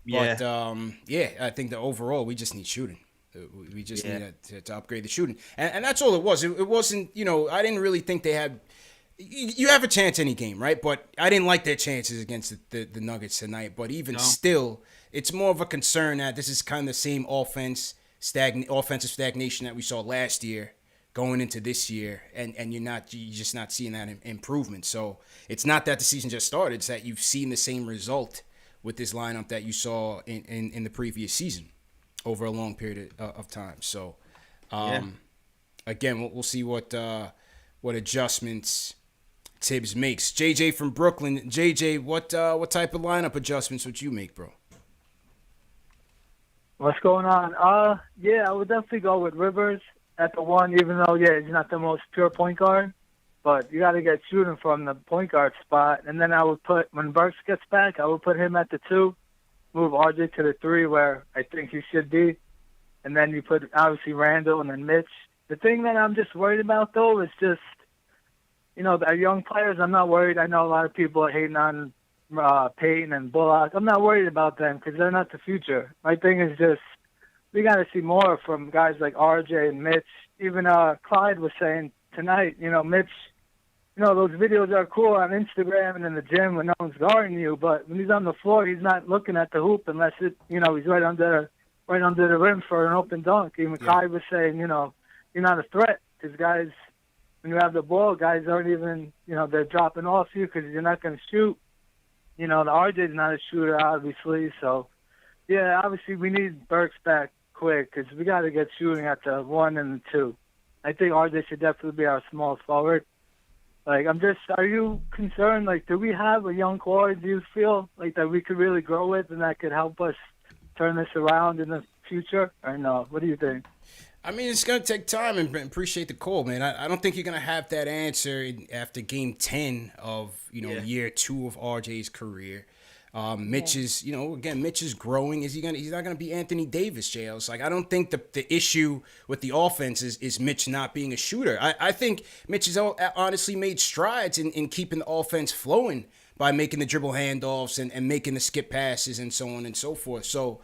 But I think that overall we just need shooting. We just need to upgrade the shooting. And that's all it was. It wasn't, I didn't really think they had – you have a chance any game, right? But I didn't like their chances against the Nuggets tonight. But even still, it's more of a concern that this is kind of the same offensive stagnation that we saw last year going into this year. And you're just not seeing that improvement. So it's not that the season just started. It's that you've seen the same result with this lineup that you saw in the previous season over a long period of time. So, again, we'll see what adjustments Tibbs makes. JJ from Brooklyn. JJ, what type of lineup adjustments would you make, bro? What's going on? I would definitely go with Rivers at the one, even though, he's not the most pure point guard. But you got to get shooting from the point guard spot. And then I would put, when Burks gets back, I would put him at the 2. Move RJ to the 3 where I think he should be. And then you put, obviously, Randall and then Mitch. The thing that I'm just worried about, though, is just, our young players, I'm not worried. I know a lot of people are hating on Payton and Bullock. I'm not worried about them because they're not the future. My thing is just we got to see more from guys like RJ and Mitch. Even Clyde was saying tonight, Mitch, those videos are cool on Instagram and in the gym when no one's guarding you, but when he's on the floor, he's not looking at the hoop unless he's right under the rim for an open dunk. Even Kai was saying, you're not a threat because guys, when you have the ball, guys aren't even, they're dropping off you because you're not going to shoot. The RJ's not a shooter, obviously. So, obviously we need Burks back quick because we got to get shooting at the 1 and the 2. I think RJ should definitely be our small forward. Like, are you concerned, do we have a young core, do you feel, that we could really grow with and that could help us turn this around in the future? Or no? What do you think? I mean, it's going to take time, and appreciate the call, man. I don't think you're going to have that answer after game 10 of, year 2 of RJ's career. Mitch is, Mitch is growing. He's not going to be Anthony Davis, Jails. I don't think the issue with the offense is Mitch not being a shooter. I think Mitch has honestly made strides in keeping the offense flowing by making the dribble handoffs and making the skip passes and so on and so forth. So,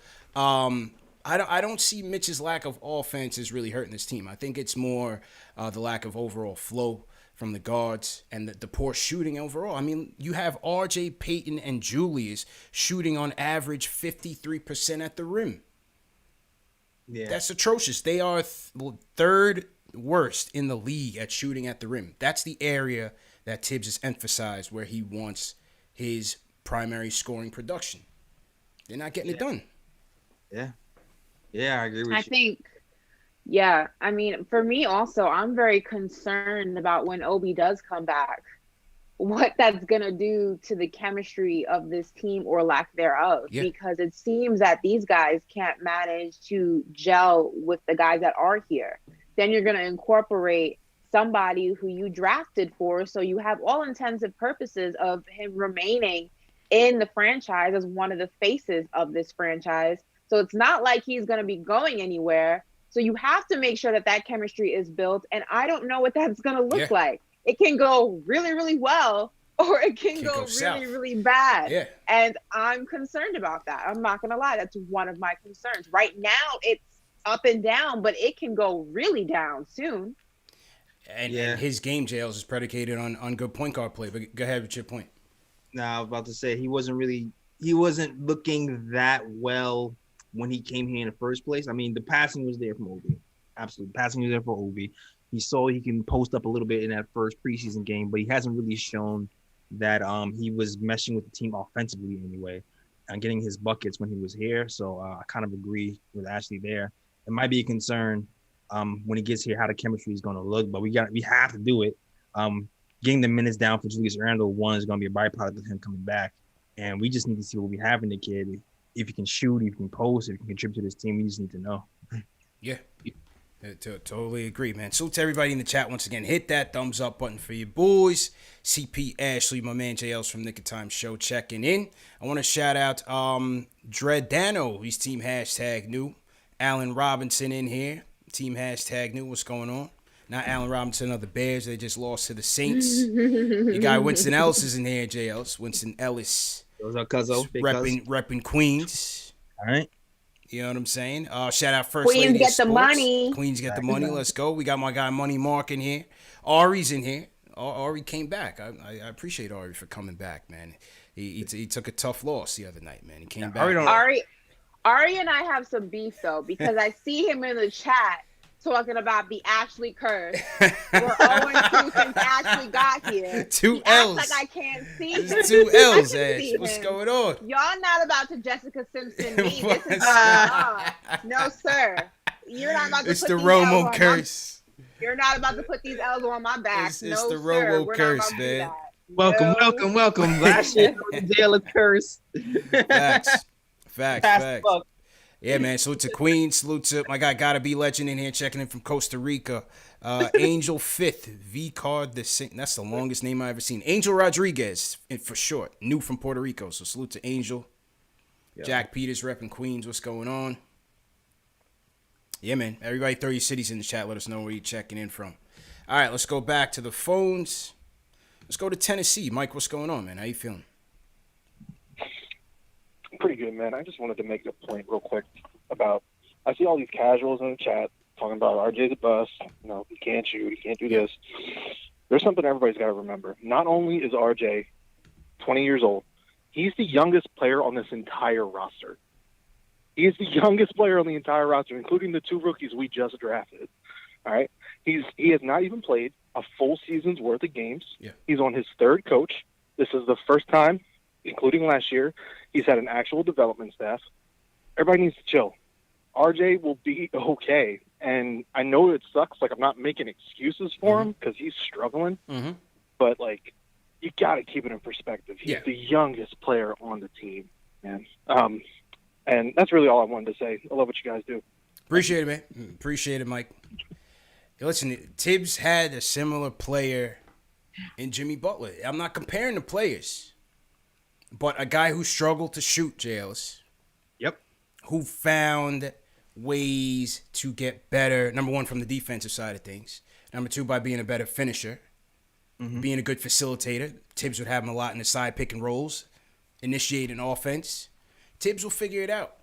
I don't see Mitch's lack of offense is really hurting this team. I think it's more the lack of overall flow from the guards and the poor shooting overall. I mean, you have RJ, Payton, and Julius shooting on average 53% at the rim. Yeah. That's atrocious. They are third worst in the league at shooting at the rim. That's the area that Tibbs has emphasized where he wants his primary scoring production. They're not getting it done. Yeah. Yeah, I agree with you. I think, yeah, I mean, for me also, I'm very concerned about when Obi does come back, what that's going to do to the chemistry of this team or lack thereof. Yeah. Because it seems that these guys can't manage to gel with the guys that are here. Then you're going to incorporate somebody who you drafted for, so you have all intensive purposes of him remaining in the franchise as one of the faces of this franchise. So it's not like he's going to be going anywhere. So you have to make sure that that chemistry is built. And I don't know what that's going to look like. It can go really, really well, or it can go really, south. really bad. Yeah. And I'm concerned about that. I'm not going to lie. That's one of my concerns. Right now, it's up and down, but it can go really down soon. And his game, Jails, is predicated on good point guard play. But go ahead with your point. Now, I was about to say he wasn't looking that well when he came here in the first place. I mean, the passing was there from Obi. Absolutely. Passing was there for Obi. He saw he can post up a little bit in that first preseason game, but he hasn't really shown that he was meshing with the team offensively anyway and getting his buckets when he was here. So I kind of agree with Ashley there. It might be a concern when he gets here how the chemistry is going to look, but we have to do it. Getting the minutes down for Julius Randle, one, is going to be a byproduct of him coming back. And we just need to see what we have in the kid. If he can shoot, if he can post, if he can contribute to this team, we just need to know. Yeah. Totally agree, man. Salute to everybody in the chat once again. Hit that thumbs up button for your boys. CP Ashley, my man JL's from Nick of Time Show checking in. I want to shout out Dreadano. He's team #new. Allen Robinson in here. Team #new. What's going on? Not Allen Robinson of the Bears. They just lost to the Saints. Your guy Winston Ellis is in here, JL's. Winston Ellis. Those are Cuzzo. Repping Queens. All right. You know what I'm saying? Shout out First Queens Lady get of the Sports. money. Queens get the money. Let's go. We got my guy Money Mark in here. Ari's in here. Ari came back. I appreciate Ari for coming back, man. He took a tough loss the other night, man. He came back. Ari and I have some beef though, because I see him in the chat talking about the Ashley curse. We're 0-2 since Ashley got here. Two L's. Like I can't see him. It's 2 L's, Ash. What's going on? Y'all not about to Jessica Simpson me. This is no, sir. You're not about to it's put the these Romo L's on curse. You're not about to put these L's on my back. It's no, the sir. Romo We're curse, not about to do man. that. Welcome. Last year, Jalen curse. Facts. Yeah, man. Salute to Queens. Salute to my guy, Gotta Be Legend in here, checking in from Costa Rica. Angel Fifth, V Card the Saint. That's the longest name I've ever seen. Angel Rodriguez, for short. New from Puerto Rico. So salute to Angel. Yeah. Jack Peters repping Queens. What's going on? Yeah, man. Everybody throw your cities in the chat. Let us know where you're checking in from. All right, let's go back to the phones. Let's go to Tennessee. Mike, what's going on, man? How you feeling? Pretty good, man. I just wanted to make a point real quick about, I see all these casuals in the chat talking about RJ's a bust. He can't shoot. He can't do this. There's something everybody's got to remember. Not only is RJ 20 years old, he's the youngest player on this entire roster. He is the youngest player on the entire roster, including the 2 rookies we just drafted. All right? He has not even played a full season's worth of games. Yeah. He's on his 3rd coach. This is the first time, including last year, he's had an actual development staff. Everybody needs to chill. RJ will be okay. And I know it sucks. Like, I'm not making excuses for him because he's struggling. Mm-hmm. But, like, you got to keep it in perspective. He's the youngest player on the team, man. And that's really all I wanted to say. I love what you guys do. Appreciate it, man. Appreciate it, Mike. Hey, listen, Tibbs had a similar player in Jimmy Butler. I'm not comparing the players, but a guy who struggled to shoot, JLs. Yep. Who found ways to get better, number one, from the defensive side of things. Number two, by being a better finisher, being a good facilitator. Tibbs would have him a lot in the side pick and rolls, initiate an offense. Tibbs will figure it out.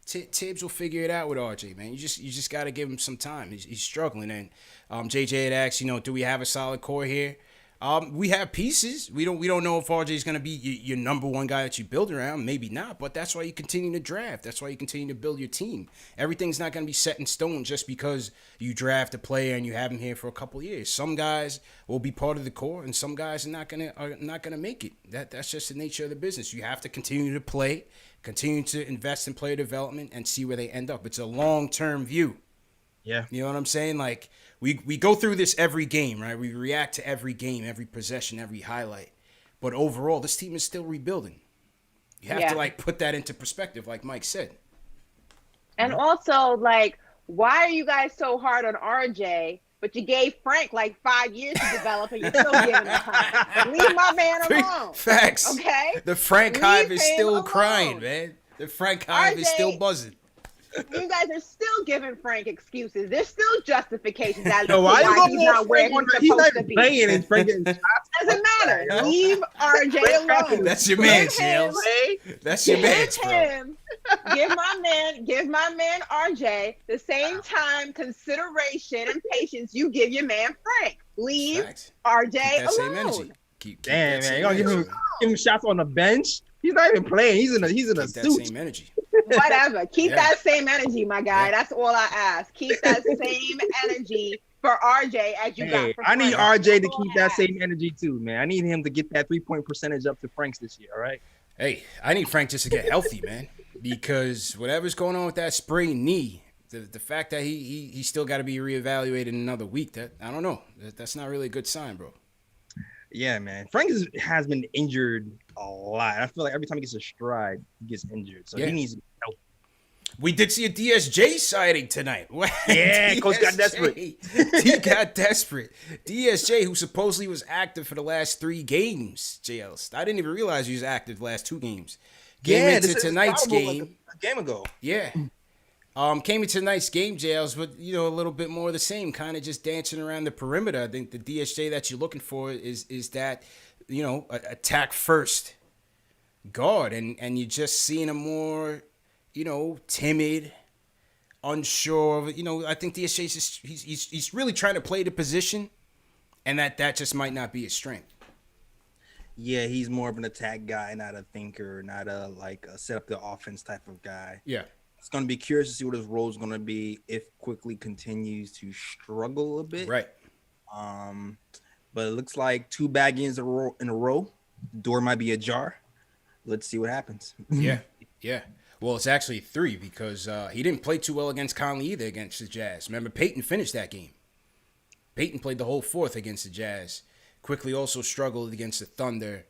Tibbs will figure it out with RJ, man. You just got to give him some time. He's struggling. And JJ had asked, do we have a solid core here? We have pieces. We don't know if RJ is going to be your number one guy that you build around. Maybe not, but that's why you continue to draft. That's why you continue to build your team. Everything's not going to be set in stone just because you draft a player and you have him here for a couple of years. Some guys will be part of the core, and some guys are not gonna make it. That's just the nature of the business. You have to continue to play, continue to invest in player development, and see where they end up. It's a long-term view. Yeah. You know what I'm saying? Like, we go through this every game, right? We react to every game, every possession, every highlight. But overall, this team is still rebuilding. You have to, like, put that into perspective, like Mike said. And also, like, why are you guys so hard on RJ, but you gave Frank, like, 5 years to develop, and you're still giving him time? Leave my man alone. Facts. Okay? The Frank hive is still alone. crying, man. The Frank hive is still buzzing. You guys are still giving Frank excuses. There's still justifications as to No, why why he's not where he's supposed not to be. playing and Frank getting shots. Doesn't matter. Leave RJ alone. That's your man, Shales. That's your man, bro. Give my man RJ the same time, consideration, and patience you give your man Frank. Leave RJ that alone. Same energy. Keep Damn, that man, you gonna same give him shots on the bench? He's not even playing. He's in a that suit. same energy. Whatever. Keep that same energy, my guy. That's all I ask. Keep that same energy for RJ as you got for I need Frank. RJ to keep that same energy too, man. I need him to get that 3-point percentage up to Frank's this year. All right. Hey, I need Frank just to get healthy, man, because whatever's going on with that sprained knee, the fact that he still got to be reevaluated in another week, that I don't know. That's not really a good sign, bro. Yeah, man. Frank has been injured a lot. I feel like every time he gets a stride, he gets injured. So he needs help. We did see a DSJ sighting tonight. Yeah, Coach got desperate. He got desperate. DSJ, who supposedly was active for the last 3 games, JLs. I didn't even realize he was active the last 2 games. Came into tonight's game. Like a game ago. Yeah. Came into tonight's game, JLs, but, a little bit more of the same, kind of just dancing around the perimeter. I think the DSJ that you're looking for is that, attack first guard. And you're just seeing a more, timid, unsure. I think DSJ is just, he's really trying to play the position, and that just might not be his strength. Yeah, he's more of an attack guy, not a thinker, not a set up the offense type of guy. Yeah. It's going to be curious to see what his role is going to be if Quickly continues to struggle a bit. Right. But it looks like 2 bad games in a row. The door might be ajar. Let's see what happens. Yeah. Well, it's actually 3 because he didn't play too well against Conley either against the Jazz. Remember, Peyton finished that game. Peyton played the whole 4th against the Jazz. Quickly also struggled against the Thunder.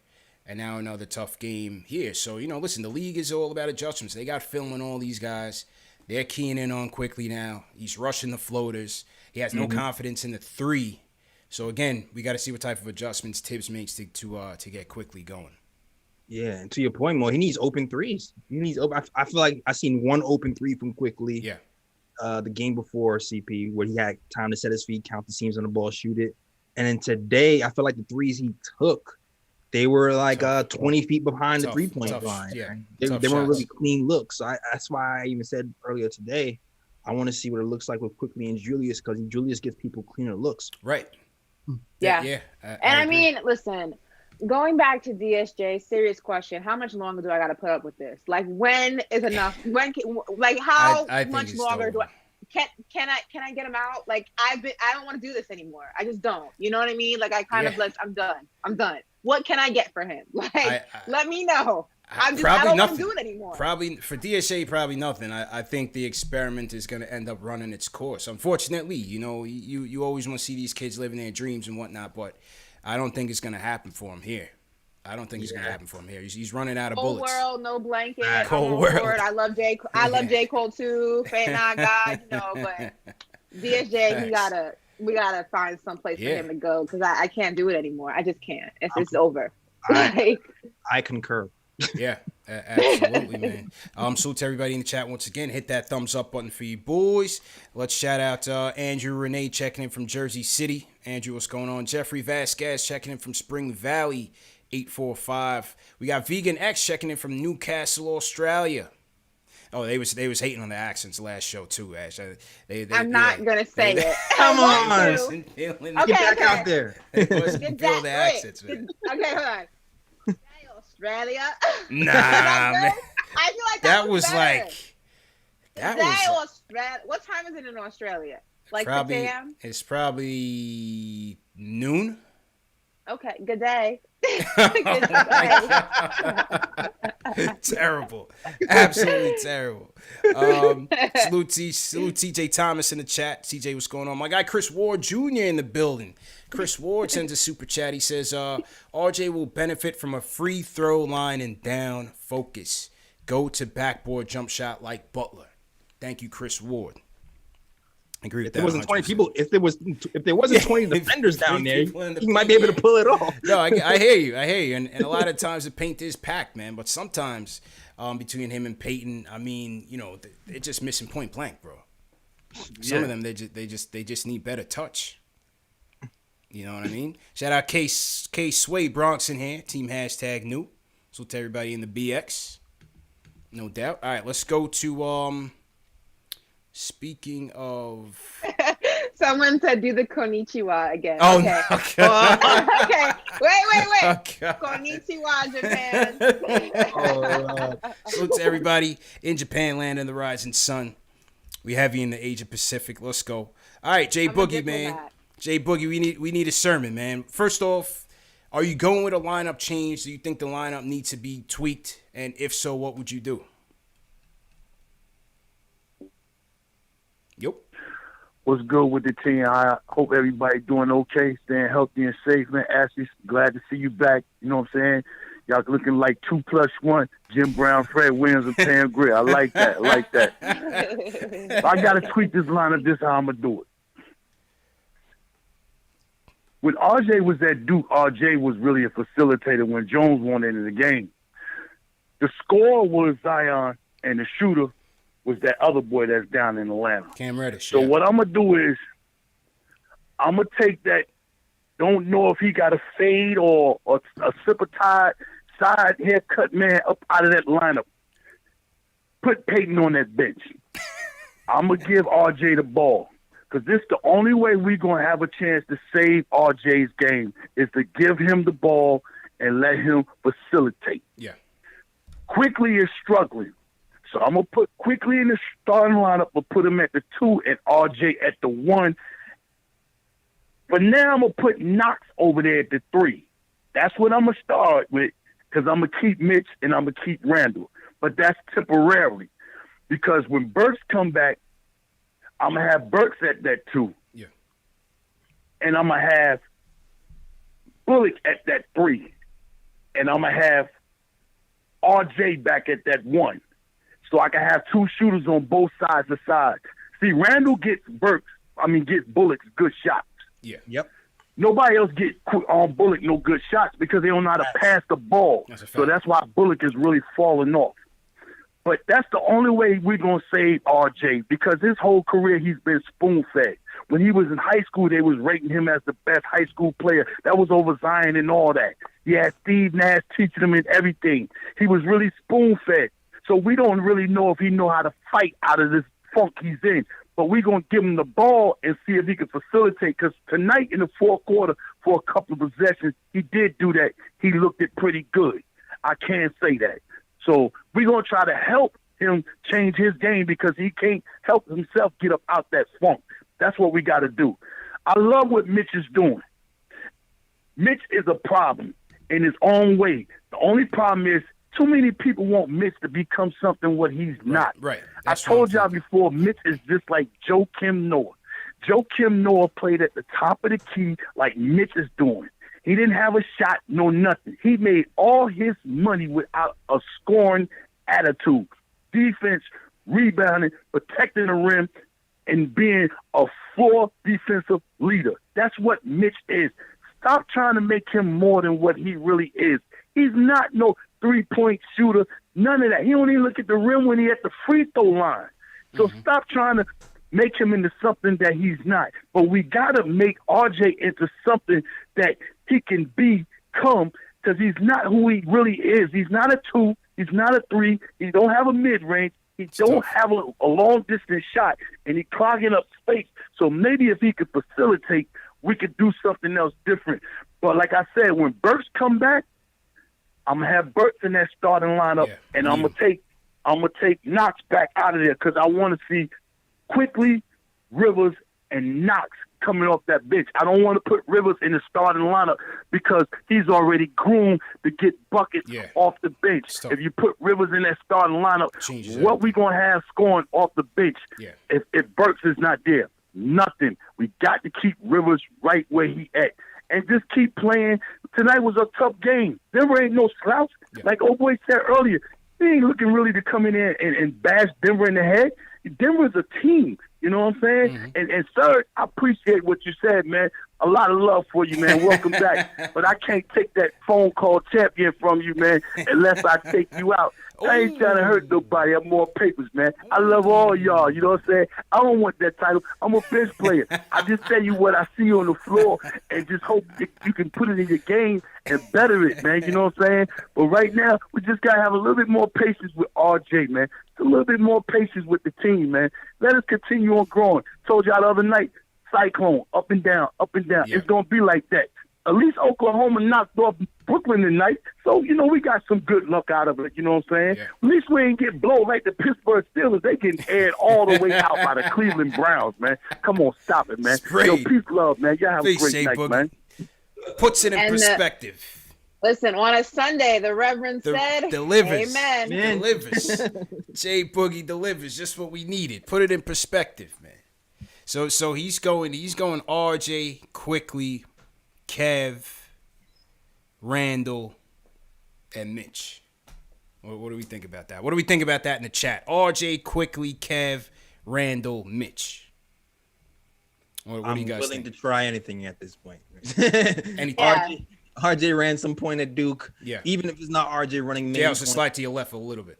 And now another tough game here. So, listen, the league is all about adjustments. They got film on all these guys. They're keying in on Quickly now. He's rushing the floaters. He has no confidence in the 3. So, again, we got to see what type of adjustments Tibbs makes to get Quickly going. Yeah, and to your point, Mo, he needs open threes. I feel like I seen 1 open 3 from Quickly. Yeah. The game before CP, where he had time to set his feet, count the seams on the ball, shoot it. And then today, I feel like the threes he took, they were like 20 feet behind the 3-point line. Yeah, they weren't really clean looks. So that's why I even said earlier today, I want to see what it looks like with Quickly and Julius, because Julius gives people cleaner looks. Right. Yeah. I mean, listen, going back to DSJ, serious question. How much longer do I got to put up with this? Like, when is enough? How much longer do I? Can I get him out? Like, I don't want to do this anymore. I just don't. You know what I mean? Like, I'm done. What can I get for him? Like, let me know. I don't want to do it anymore. Probably for DSA, probably nothing. I think the experiment is going to end up running its course. Unfortunately, you always want to see these kids living their dreams and whatnot, but I don't think it's going to happen for him here. He's running out of bullets. Cold world, no blanket. Cold world. I love J. Cole too. Fan not God, but DSJ, we gotta find some place for him to go, because I can't do it anymore. I just can't. It's over. I concur. Yeah, absolutely, man. Salute to everybody in the chat once again. Hit that thumbs up button for you boys. Let's shout out Andrew Renee checking in from Jersey City. Andrew, what's going on? Jeffrey Vasquez checking in from Spring Valley, 845. We got Vegan X checking in from Newcastle, Australia. Oh, they was hating on the accents last show too, Ash. I'm not gonna say it. Come on. Wasn't feeling Okay, Get back out there. They wasn't Good feeling the day. accents, man. Okay, hold on. Good day, Australia. Nah, Is that man. good? I feel like That was better. like that Good day, was Australia. What time is it in Australia? Like 6 probably a.m. it's probably noon. Okay, good day. Oh my God. Terrible, absolutely terrible. Salute TJ Thomas in the chat. TJ, what's going on? My guy Chris Ward Jr. in the building. Chris Ward sends a super chat. He says, RJ will benefit from a free throw line and down focus. Go to backboard jump shot like Butler. Thank you, Chris Ward. I agree with If that. there wasn't 20 100%. people, if there wasn't 20 defenders down there, people in the you might be able to pull it off. No, I hear you. And a lot of times the paint is packed, man. But sometimes between him and Peyton, I mean, they're just missing point blank, bro. Some of them they just need better touch. You know what I mean? Shout out K Sway Bronx in here. Team #new. So to everybody in the BX, no doubt. All right, let's go to Speaking of, Someone said do the konnichiwa again. oh Okay. no, okay. Okay. Wait. Okay. Konnichiwa, Japan. Salute to everybody in Japan land and the rising sun. We have you in the Asia Pacific. Let's go. All right, Jay I'm a Boogie, man. diplomat. Jay Boogie, we need a sermon, man. First off, are you going with a lineup change? Do you think the lineup needs to be tweaked? And if so, what would you do? Yep. What's good with the team? I hope everybody doing okay, staying healthy and safe, man. Ashley, glad to see you back. You know what I'm saying? Y'all looking like 2+1, Jim Brown, Fred Williams, and Pam Grier. I like that. I got to tweak this lineup. This is how I'm going to do it. When RJ was at Duke, RJ was really a facilitator when Jones won into the game. The scorer was Zion, and the shooter was that other boy that's down in Atlanta. Cam Reddish. So yeah. what I'm going to do is I'm going to take that, don't know if he got a fade or a side haircut man up out of that lineup. Put Peyton on that bench. I'm going to give RJ the ball because this is the only way we're going to have a chance to save RJ's game is to give him the ball and let him facilitate. Yeah. Quickly is struggling. So I'm going to put Quickly in the starting lineup, but put him at the 2 and RJ at the 1. But now I'm going to put Knox over there at the 3. That's what I'm going to start with because I'm going to keep Mitch and I'm going to keep Randall. But that's temporarily because when Burks come back, I'm going to have Burks at that 2. Yeah. And I'm going to have Bullock at that 3. And I'm going to have RJ back at that 1. So I can have 2 shooters on both sides of the side. See, Randall gets Bullock's good shots. Yeah. Yep. Nobody else gets on Bullock no good shots because they don't know how to pass the ball. So that's why Bullock is really falling off. But that's the only way we're going to save RJ because his whole career he's been spoon-fed. When he was in high school, they was rating him as the best high school player. That was over Zion and all that. He had Steve Nash teaching him and everything. He was really spoon-fed. So we don't really know if he know how to fight out of this funk he's in. But we're going to give him the ball and see if he can facilitate. Because tonight in the fourth quarter, for a couple of possessions, he did do that. He looked it pretty good. I can't say that. So we're going to try to help him change his game because he can't help himself get up out that funk. That's what we got to do. I love what Mitch is doing. Mitch is a problem in his own way. The only problem is too many people want Mitch to become something what he's not. Right. I told y'all before, Mitch is just like Joakim Noah. Joakim Noah played at the top of the key like Mitch is doing. He didn't have a shot, no nothing. He made all his money without a scoring attitude. Defense, rebounding, protecting the rim, and being a floor defensive leader. That's what Mitch is. Stop trying to make him more than what he really is. He's not no three-point shooter, none of that. He don't even look at the rim when he's at the free throw line. So stop trying to make him into something that he's not. But we got to make RJ into something that he can become because he's not who he really is. He's not a 2. He's not a 3. He don't have a mid-range. He don't have a long distance shot, and he clogging up space. So maybe if he could facilitate, we could do something else different. But like I said, when Burks come back, I'm gonna have Burks in that starting lineup, and I'm gonna take Knox back out of there because I want to see Quickly, Rivers, and Knox coming off that bench. I don't want to put Rivers in the starting lineup because he's already groomed to get buckets off the bench. If you put Rivers in that starting lineup, what we going to have scoring off the bench if Burks is not there? Nothing. We got to keep Rivers right where he at. And just keep playing. Tonight was a tough game. Denver ain't no slouch. Like old boy said earlier, he ain't looking really to come in there and bash Denver in the head. Denver's a team. You know what I'm saying? And sir, I appreciate what you said, man. A lot of love for you, man. Welcome back. But I can't take that phone call champion from you, man, unless I take you out. I ain't trying to hurt nobody. I have more papers, man. I love all y'all. You know what I'm saying? I don't want that title. I'm a bench player. I just tell you what I see on the floor and just hope that you can put it in your game and better it, man. You know what I'm saying? But right now, we just got to have a little bit more patience with RJ, man. A little bit more patience with the team, man. Let us continue on growing. Told y'all the other night, cyclone, up and down, up and down. It's going to be like that. At least Oklahoma knocked off Brooklyn tonight. So, you know, we got some good luck out of it. You know what I'm saying? Yeah. At least we ain't get blown like the Pittsburgh Steelers. They getting aired all the way out by the Cleveland Browns, man. Come on, stop it, man. Yo, peace, love, man. Y'all have a great night, man. Puts it in perspective. Listen, on a Sunday, the Reverend said, delivers. Amen. Delivers. J Boogie delivers just what we needed. Put it in perspective, man. So he's going RJ, Quickly, Kev, Randall, and Mitch. What do we think about that? What do we think about that in the chat? RJ, Quickly, Kev, Randall, Mitch. What do you guys willing think? to try anything at this point. Anything. RJ ran some point at Duke. Yeah. Even if it's not RJ running main Yeah, point. so slide to your left a little bit.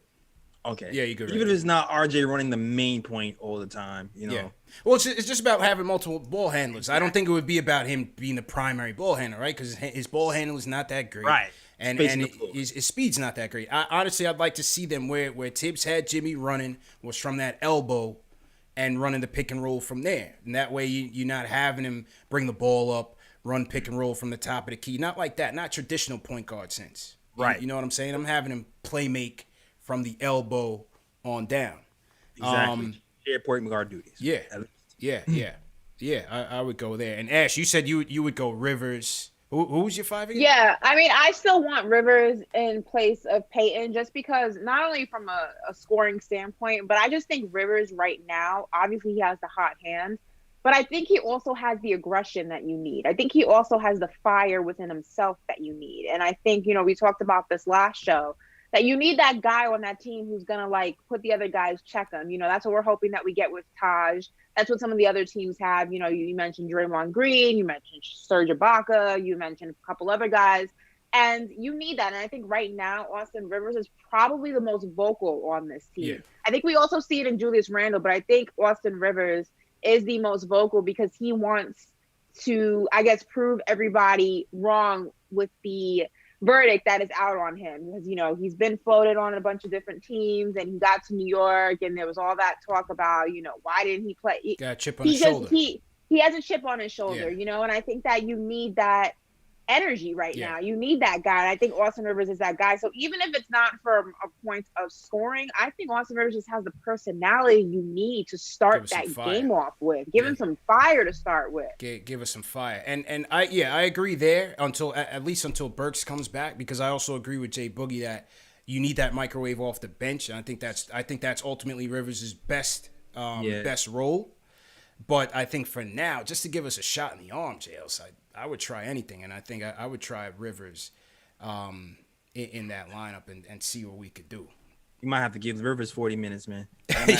Okay. Yeah, you good. Even if it's not RJ running the main point all the time, you know. Yeah. Well, it's just about having multiple ball handlers. I don't think it would be about him being the primary ball handler, right? Because his ball handle is not that great. Right. And his speed's not that great. Honestly, I'd like to see them where Tibbs had Jimmy running was from that elbow and running the pick and roll from there. And that way you're not having him bring the ball up, run pick and roll from the top of the key. Not like that. Not traditional point guard sense. Right. You know what I'm saying? I'm having him play make from the elbow on down. Exactly. Share point guard duties. Yeah. I would go there. And Ash, you said you would go Rivers. Who's your five again? Yeah, I mean, I still want Rivers in place of Peyton just because not only from a scoring standpoint, but I just think Rivers right now, obviously he has the hot hand, but I think he also has the aggression that you need. I think he also has the fire within himself that you need. And I think, you know, we talked about this last show, that you need that guy on that team who's going to, like, put the other guys, check them. You know, that's what we're hoping that we get with Taj. That's what some of the other teams have. You know, you mentioned Draymond Green, you mentioned Serge Ibaka, you mentioned a couple other guys. And you need that. And I think right now, Austin Rivers is probably the most vocal on this team. Yeah. I think we also see it in Julius Randle, but I think Austin Rivers is the most vocal because he wants to, I guess, prove everybody wrong with the verdict that is out on him, because, you know, he's been floated on a bunch of different teams and he got to New York and there was all that talk about, you know, why didn't he play? Got a chip on his shoulder. He has a chip on his shoulder, you know, and I think that you need that energy right now. You need that guy. And I think Austin Rivers is that guy. So even if it's not from a point of scoring, I think Austin Rivers just has the personality you need to start that game off with. Give him some fire to start with. Give us some fire. And I agree there until at least until Burks comes back, because I also agree with Jay Boogie that you need that microwave off the bench. And I think that's ultimately Rivers' best role. But I think for now, just to give us a shot in the arm, JLs, I would try anything, and I think I would try Rivers in that lineup and see what we could do. You might have to give Rivers 40 minutes, man.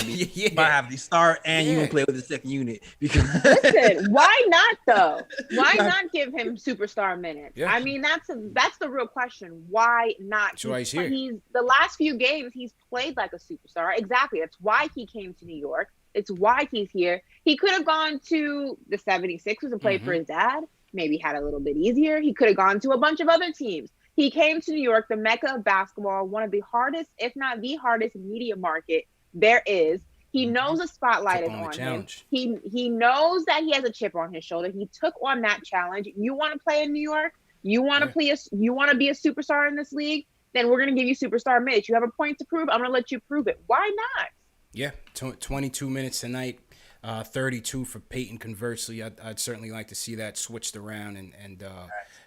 You might have to start and you can play with the second unit. Because listen, why not though? Why not give him superstar minutes? Yeah. I mean, that's the real question. Why not? That's why he's here. The last few games he's played like a superstar. Exactly. That's why he came to New York. It's why he's here. He could have gone to the 76ers and played for his dad. Maybe had a little bit easier. He could have gone to a bunch of other teams. He came to New York, the mecca of basketball, one of the hardest, if not the hardest, media market there is. He knows the spotlight is on him. He knows that he has a chip on his shoulder. He took on that challenge. You want to play in New York? You want to play? You want to be a superstar in this league? Then we're going to give you superstar minutes. You have a point to prove. I'm going to let you prove it. Why not? Yeah, 22 minutes tonight, 32 for Peyton. Conversely, I'd certainly like to see that switched around and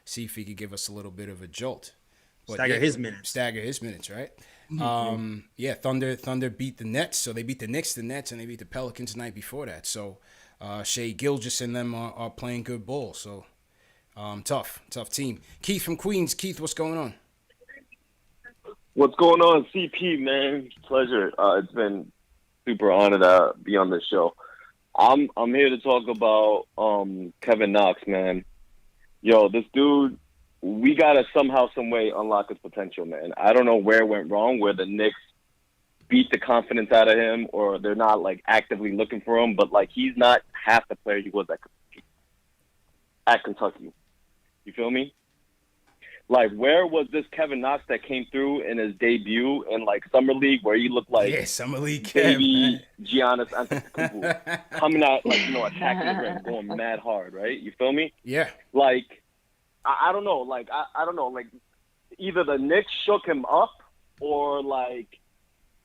see if he could give us a little bit of a jolt. But stagger his minutes, right? Yeah, Thunder beat the Nets, so they beat the Knicks, the Nets, and they beat the Pelicans the night before that. So Shea Gilgeous and them are playing good ball. So tough team. Keith from Queens. Keith, what's going on? What's going on, CP, man? Pleasure. It's been super honored to be on this show. I'm here to talk about Kevin Knox, man. Yo, this dude, we gotta somehow, some way unlock his potential, man. I don't know where it went wrong, where the Knicks beat the confidence out of him, or they're not like actively looking for him. But like, he's not half the player he was at Kentucky. You feel me? Like, where was this Kevin Knox that came through in his debut in like summer league, where he looked like summer league baby Giannis Antetokounmpo coming out like, attacking the rim, going mad hard, right? You feel me? Yeah. Like, I don't know. Like, I don't know. Like, either the Knicks shook him up, or like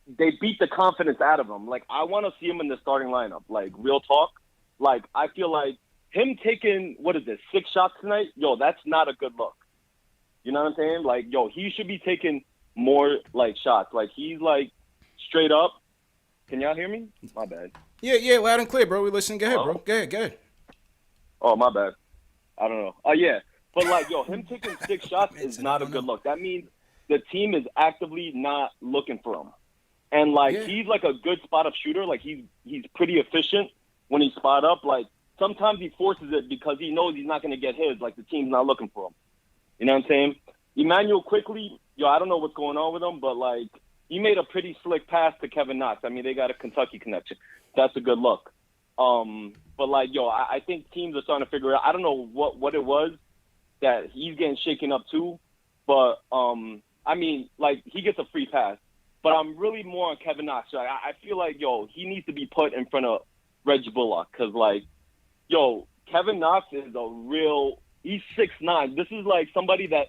they beat the confidence out of him. Like, I want to see him in the starting lineup. Like, real talk. Like, I feel like him taking 6 shots tonight. Yo, that's not a good look. You know what I'm saying? Like, yo, he should be taking more, like, shots. Like, he's, like, straight up. Can y'all hear me? My bad. Yeah, loud and clear, bro. We listening. Go ahead, bro. Go ahead. Oh, my bad. I don't know. Oh, yeah. But, like, yo, him taking 6 shots is not a good look. That means the team is actively not looking for him. And, like, he's, like, a good spot-up shooter. Like, he's pretty efficient when he spot up. Like, sometimes he forces it because he knows he's not going to get his. Like, the team's not looking for him. You know what I'm saying? Emmanuel quickly, I don't know what's going on with him, but, like, he made a pretty slick pass to Kevin Knox. I mean, they got a Kentucky connection. That's a good look. But, like, I think teams are starting to figure out. I don't know what it was that he's getting shaken up too. But, I mean, like, he gets a free pass. But I'm really more on Kevin Knox. Like, I feel like, he needs to be put in front of Reggie Bullock. Because, like, Kevin Knox is a real – he's 6'9". This is like somebody that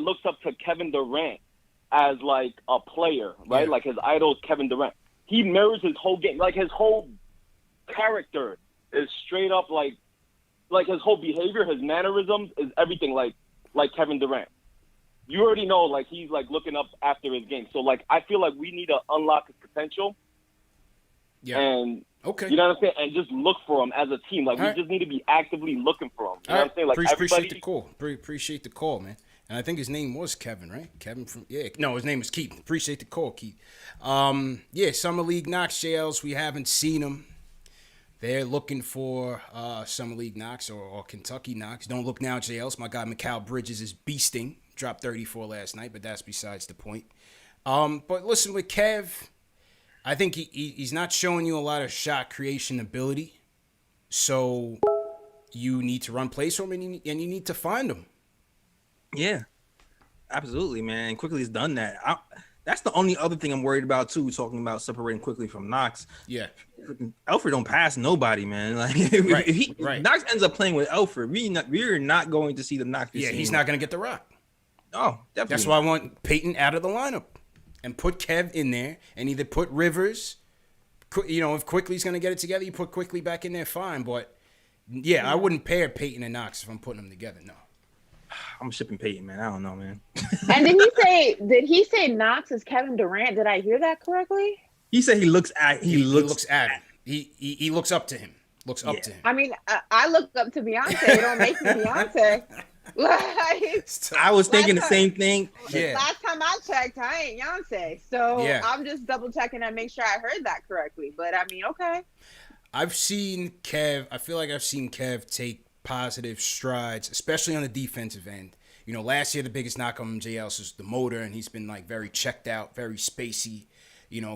looks up to Kevin Durant as like a player, right? Yeah. Like his idol is Kevin Durant. He mirrors his whole game. Like his whole character is straight up like his whole behavior, his mannerisms is everything like Kevin Durant. You already know like he's like looking up after his game. So like I feel like we need to unlock his potential. Yeah. And okay. You know what I'm saying? And just look for him as a team. Like, we just need to be actively looking for him. You know what I'm saying? Like, appreciate the call. Appreciate the call, man. And I think his name was Kevin, right? Kevin from, no, his name was Keith. Appreciate the call, Keith. Summer League Knox, JLs, we haven't seen him. They're looking for Summer League Knox or Kentucky Knox. Don't look now, JLs. My guy, Mikal Bridges, is beasting. Dropped 34 last night, but that's besides the point. But listen, with Kev, I think he's not showing you a lot of shot creation ability. So you need to run plays for him, and you need to find him. Yeah, absolutely, man. Quickly's done that. That's the only other thing I'm worried about, too, talking about separating Quickly from Knox. Yeah. Alfred don't pass nobody, man. Like, if Knox ends up playing with Alfred, we're not going to see the Knox. Yeah, he's not going to get the rock. Oh, definitely. That's why I want Peyton out of the lineup. And put Kev in there, and either put Rivers, if Quickly's going to get it together, you put Quickly back in there, fine. But, I wouldn't pair Peyton and Knox if I'm putting them together, no. I'm shipping Peyton, man. I don't know, man. And did he say Knox is Kevin Durant? Did I hear that correctly? He said he looks at him. He looks up to him. Looks up to him. I mean, I look up to Beyonce. It don't make me Beyonce. I was thinking the same thing. Yeah. Last time I checked, I ain't Beyonce. So I'm just double checking to make sure I heard that correctly. But I mean, okay. I feel like I've seen Kev take positive strides, especially on the defensive end. Last year the biggest knock on JL was the motor, and he's been like very checked out, very spacey,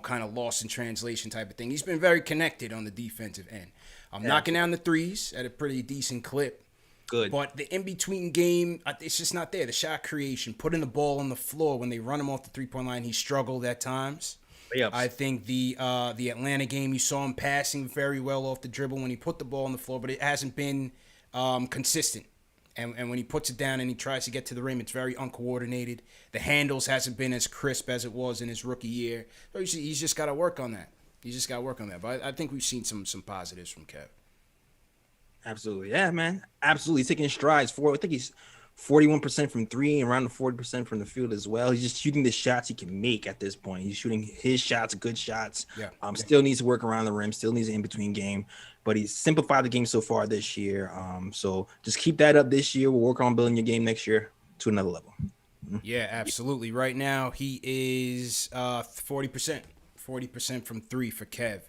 kind of lost in translation type of thing. He's been very connected on the defensive end. I'm knocking down the threes at a pretty decent clip. Good. But the in-between game, it's just not there. The shot creation, putting the ball on the floor when they run him off the three-point line, he struggled at times. Layups. I think the Atlanta game, you saw him passing very well off the dribble when he put the ball on the floor, but it hasn't been consistent. And when he puts it down and he tries to get to the rim, it's very uncoordinated. The handles hasn't been as crisp as it was in his rookie year. So he's just got to work on that. But I think we've seen some positives from Kev. Absolutely. Yeah, man. Absolutely taking strides forward. I think he's 41% from three and around the 40% from the field as well. He's just shooting the shots he can make at this point. He's shooting his shots, good shots. Yeah. Still needs to work around the rim, still needs an in-between game, but he's simplified the game so far this year. So just keep that up this year. We'll work on building your game next year to another level. Yeah, absolutely. Right now, he is 40% from three for Kev.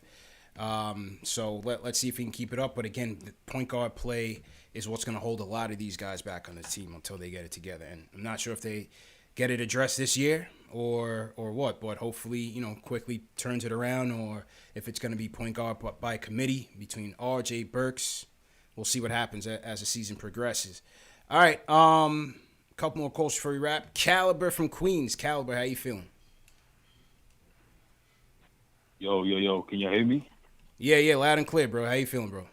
So let's see if he can keep it up. But again, the point guard play is what's going to hold a lot of these guys back on the team until they get it together. And I'm not sure if they get it addressed this year or what, but hopefully, quickly turns it around, or if it's going to be point guard by committee between RJ, Burks. We'll see what happens as the season progresses. All right, a couple more calls before we wrap. Caliber from Queens. Caliber, how you feeling? Yo, can you hear me? Yeah, loud and clear, bro. How you feeling, bro?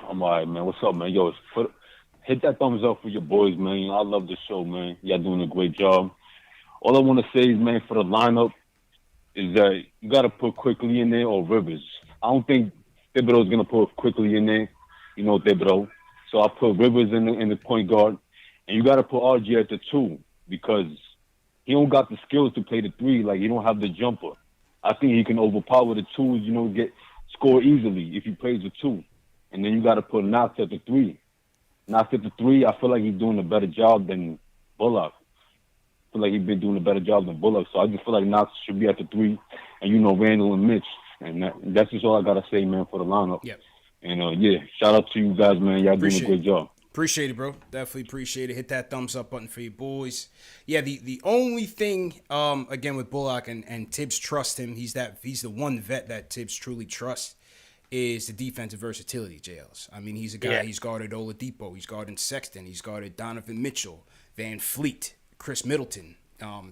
I'm all right, man. What's up, man? Yo, hit that thumbs up for your boys, man. I love the show, man. Y'all doing a great job. All I want to say is, man, for the lineup, is that you got to put Quickly in there or Rivers. I don't think Thibodeau's going to put Quickly in there, Thibodeau. So I put Rivers in the point guard. And you got to put RG at the 2 because he don't got the skills to play the 3. Like, he don't have the jumper. I think he can overpower the 2s, score easily if he plays the 2. And then you got to put Knox at the 3. Knox at the 3, I feel like he's doing a better job than Bullock. I feel like he's been doing a better job than Bullock. So I just feel like Knox should be at the 3. And, Randall and Mitch. And that's just all I got to say, man, for the lineup. Yep. And, shout out to you guys, man. Y'all doing a great job. Appreciate it, bro. Definitely appreciate it. Hit that thumbs up button for you boys. Yeah, the only thing, again, with Bullock and Tibbs trust him, he's the one vet that Tibbs truly trusts, is the defensive versatility, JLs. I mean, he's a guy, Yeah. He's guarded Oladipo, he's guarded Sexton, he's guarded Donovan Mitchell, Van Fleet, Chris Middleton,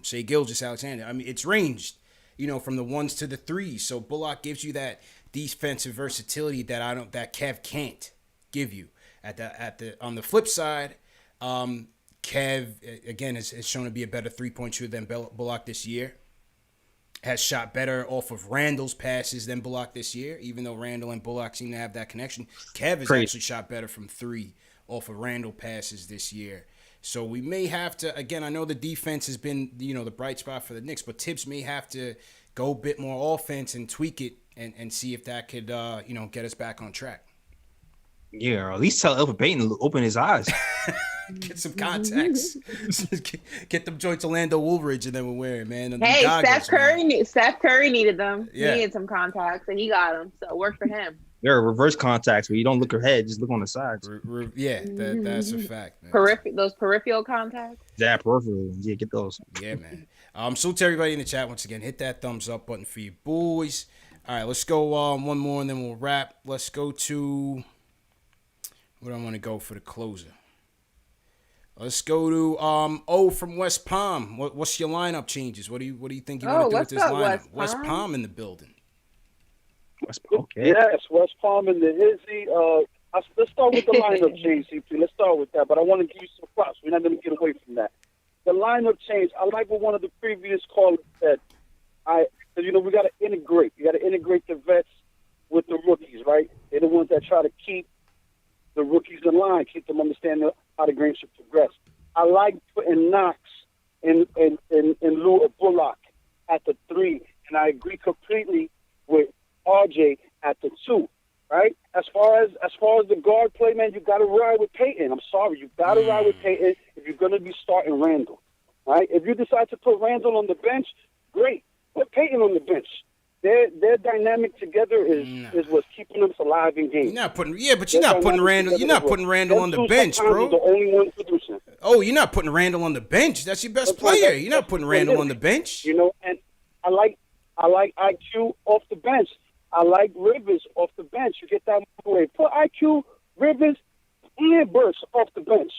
Shai Gilgeous-Alexander. I mean, it's ranged, from the 1s to the 3s. So Bullock gives you that defensive versatility that Kev can't give you. On the flip side, Kev again has shown to be a better 3-point shooter than Bullock this year. Has shot better off of Randall's passes than Bullock this year, even though Randall and Bullock seem to have that connection. Kev has actually shot better from 3 off of Randall passes this year. So we may have to, again, I know the defense has been, the bright spot for the Knicks, but Tibbs may have to go a bit more offense and tweak it and see if that could, get us back on track. Yeah, or at least tell Elfrid Payton to open his eyes. Get some contacts. Get them joints Orlando Woolridge and then we'll wear it, man. Hey, goggles, Steph Curry needed them. Yeah. He needed some contacts, and he got them. So it worked for him. There are reverse contacts where you don't look ahead, just look on the sides. That's a fact, man. Those peripheral contacts. Yeah, peripheral. Yeah, get those. Yeah, man. Salute to everybody in the chat once again. Hit that thumbs up button for you boys. All right, let's go one more and then we'll wrap. Let's go to where do I want to go for the closer? Let's go to O from West Palm. What's your lineup changes? What do you think you want to do with this lineup? West Palm in the building. Okay. Yes, West Palm and the Izzy. Let's start with the lineup change, CP. Let's start with that. But I want to give you some props. We're not going to get away from that. The lineup change. I like what one of the previous callers said. We got to integrate. You got to integrate the vets with the rookies, right? They're the ones that try to keep the rookies in line, keep them understanding how the game should progress. I like putting Knox in lieu of Bullock at the 3, and I agree completely with RJ at the 2. Right? As far as the guard play, man, you got to ride with Payton. I'm sorry, you got to ride with Payton if you're going to be starting Randall. Right? If you decide to put Randall on the bench, great. Put Payton on the bench. Their dynamic together is what's keeping them alive in games. You're not putting Randall. You're not putting Randall on the bench, bro. The only one producing. Oh, you're not putting Randall on the bench. That's your best player. You're not putting Randall on the bench. And I like IQ off the bench. I like Rivers off the bench. You get that way. Put IQ, Rivers, and Burks off the bench.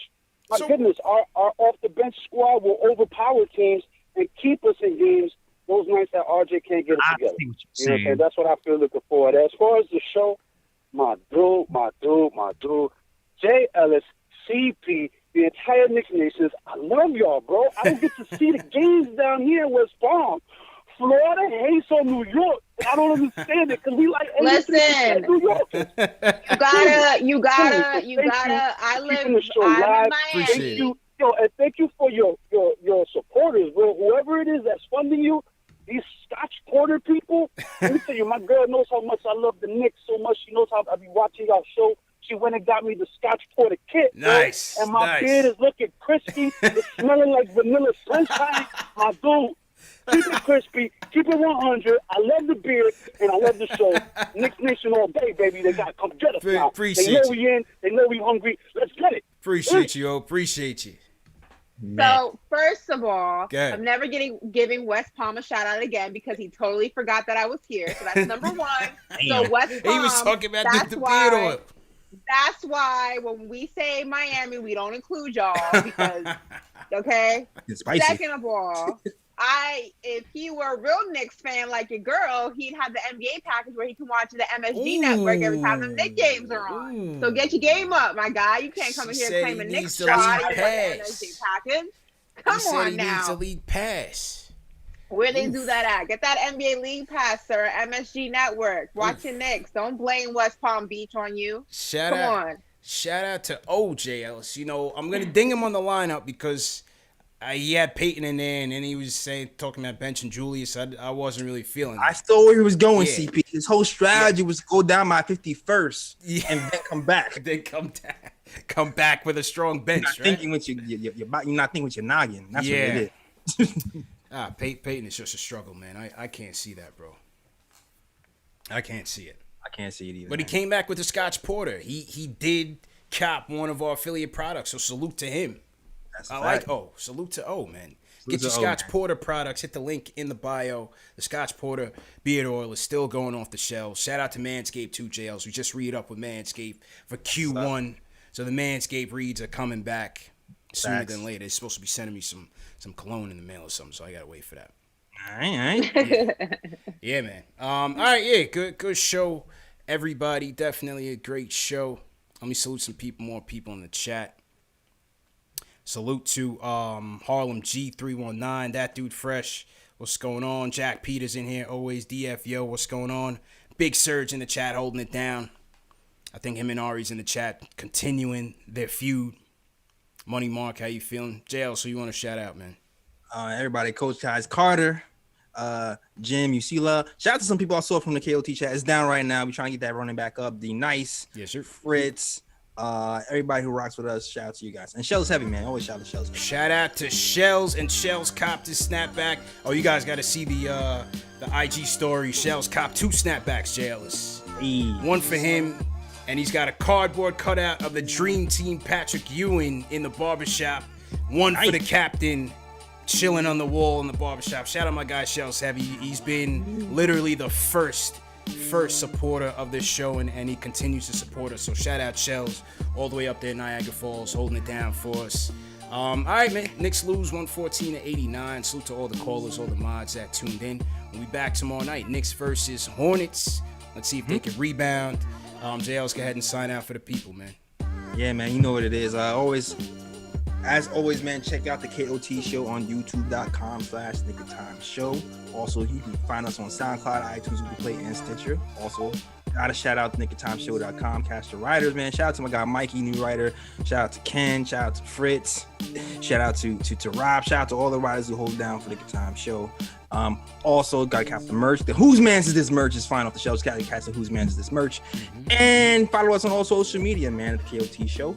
Goodness, our off the bench squad will overpower teams and keep us in games. that RJ can't get it I together. see what You you're know what I'm saying? That's what I feel looking forward to. As far as the show, my dude, Jay Ellis, CP, the entire Knicks Nation, I love y'all, bro. I don't get to see the games down here in West Palm. Florida hates on New York. I don't understand it because we like Listen, New York. you gotta. I live Keeping the show I'm live. in Miami. Thank you, and thank you for your supporters, bro. Whoever it is that's funding you, these Scotch Porter people. Let me tell you, my girl knows how much I love the Knicks so much. She knows how I be watching y'all show. She went and got me the Scotch Porter kit. Nice. Bro, and my beard is looking crispy. It's smelling like vanilla sunshine. My dude, keep it crispy. Keep it 100. I love the beard, and I love the show. Knicks Nation all day, baby. They got to come get us now. They know we in. They know we hungry. Let's get it. Appreciate you, Appreciate you. So, first of all, Good. I'm never giving West Palm a shout out again because he totally forgot that I was here. So that's number one. So West Palm, he was talking about the beard oil. That's why when we say Miami, we don't include y'all because, okay? It's spicy. Second of all, if he were a real Knicks fan like your girl, he'd have the NBA package where he can watch the MSG network every time the Knicks games are on. So get your game up, my guy. You can't come in here claiming Knicks shot the MSG package. Come on now. He needs a league pass. Where they do that at? Get that NBA League Pass, sir. MSG Network. Watch your Knicks. Don't blame West Palm Beach on you. Shout out to OJ Ellis. You know, I'm gonna ding him on the lineup because he had Peyton in there, and then he was talking about benching Julius. I wasn't really feeling that. I saw where he was going, CP. His whole strategy was to go down by 51st and then come back. Then come back with a strong bench. You're not thinking with you're not thinking with your noggin. That's what it is. Peyton is just a struggle, man. I can't see that, bro. I can't see it. I can't see it either. But he came back with the Scotch Porter. He did cop one of our affiliate products, so salute to him. Salute to O, man. Get your Scotch Porter products. Hit the link in the bio. The Scotch Porter beard oil is still going off the shelves. Shout out to Manscaped too, JLs. We just read up with Manscaped for Q1. So the Manscaped reads are coming back sooner than later. They're supposed to be sending me some cologne in the mail or something, so I gotta wait for that. All right. Yeah, man. All right, yeah, good show, everybody. Definitely a great show. Let me salute some more people in the chat. Salute to Harlem G319, that dude fresh. What's going on? Jack Peters in here, always DFyo. What's going on? Big Surge in the chat, holding it down. I think him and Ari's in the chat, continuing their feud. Money Mark, how you feeling? JL, so you want to shout out, man? Everybody, Coach Ty's Carter, Jim, Usila. Shout out to some people I saw from the KOT chat. It's down right now. We're trying to get that running back up. The Nice, yes, sir. Fritz, everybody who rocks with us. Shout out to you guys. And Shell's heavy, man. Always shout out to Shell's. Shout out to Shells, and Shells copped his snapback. Oh, you guys got to see the IG story. Shells copped 2 snapbacks, JLs. One for him. And he's got a cardboard cutout of the Dream Team Patrick Ewing in the barbershop. One for the captain, chilling on the wall in the barbershop. Shout out my guy Shells Heavy. He's been literally the first supporter of this show, and he continues to support us. So shout out Shells all the way up there in Niagara Falls, holding it down for us. All right, man. Knicks lose 114-89. Salute to all the callers, all the mods that tuned in. We'll be back tomorrow night. Knicks versus Hornets. Let's see if they can rebound. JL's go ahead and sign out for the people, man. Yeah, man, you know what it is. As always, man, check out the KOT show on youtube.com/NickOfTimeShow. Also, you can find us on SoundCloud, iTunes, Google Play, and Stitcher. Also, gotta shout out to NickOfTimeShow.com, cast the writers, man. Shout out to my guy Mikey, new writer. Shout out to Ken. Shout out to Fritz. Shout out to Rob. Shout out to all the writers who hold down for Nick of Time Show. Also gotta cap the merch. The Whose Mans Is This merch is fine off the shelves. Gotta catch the Whose Mans Is This merch. And follow us on all social media, man, at the KOT Show.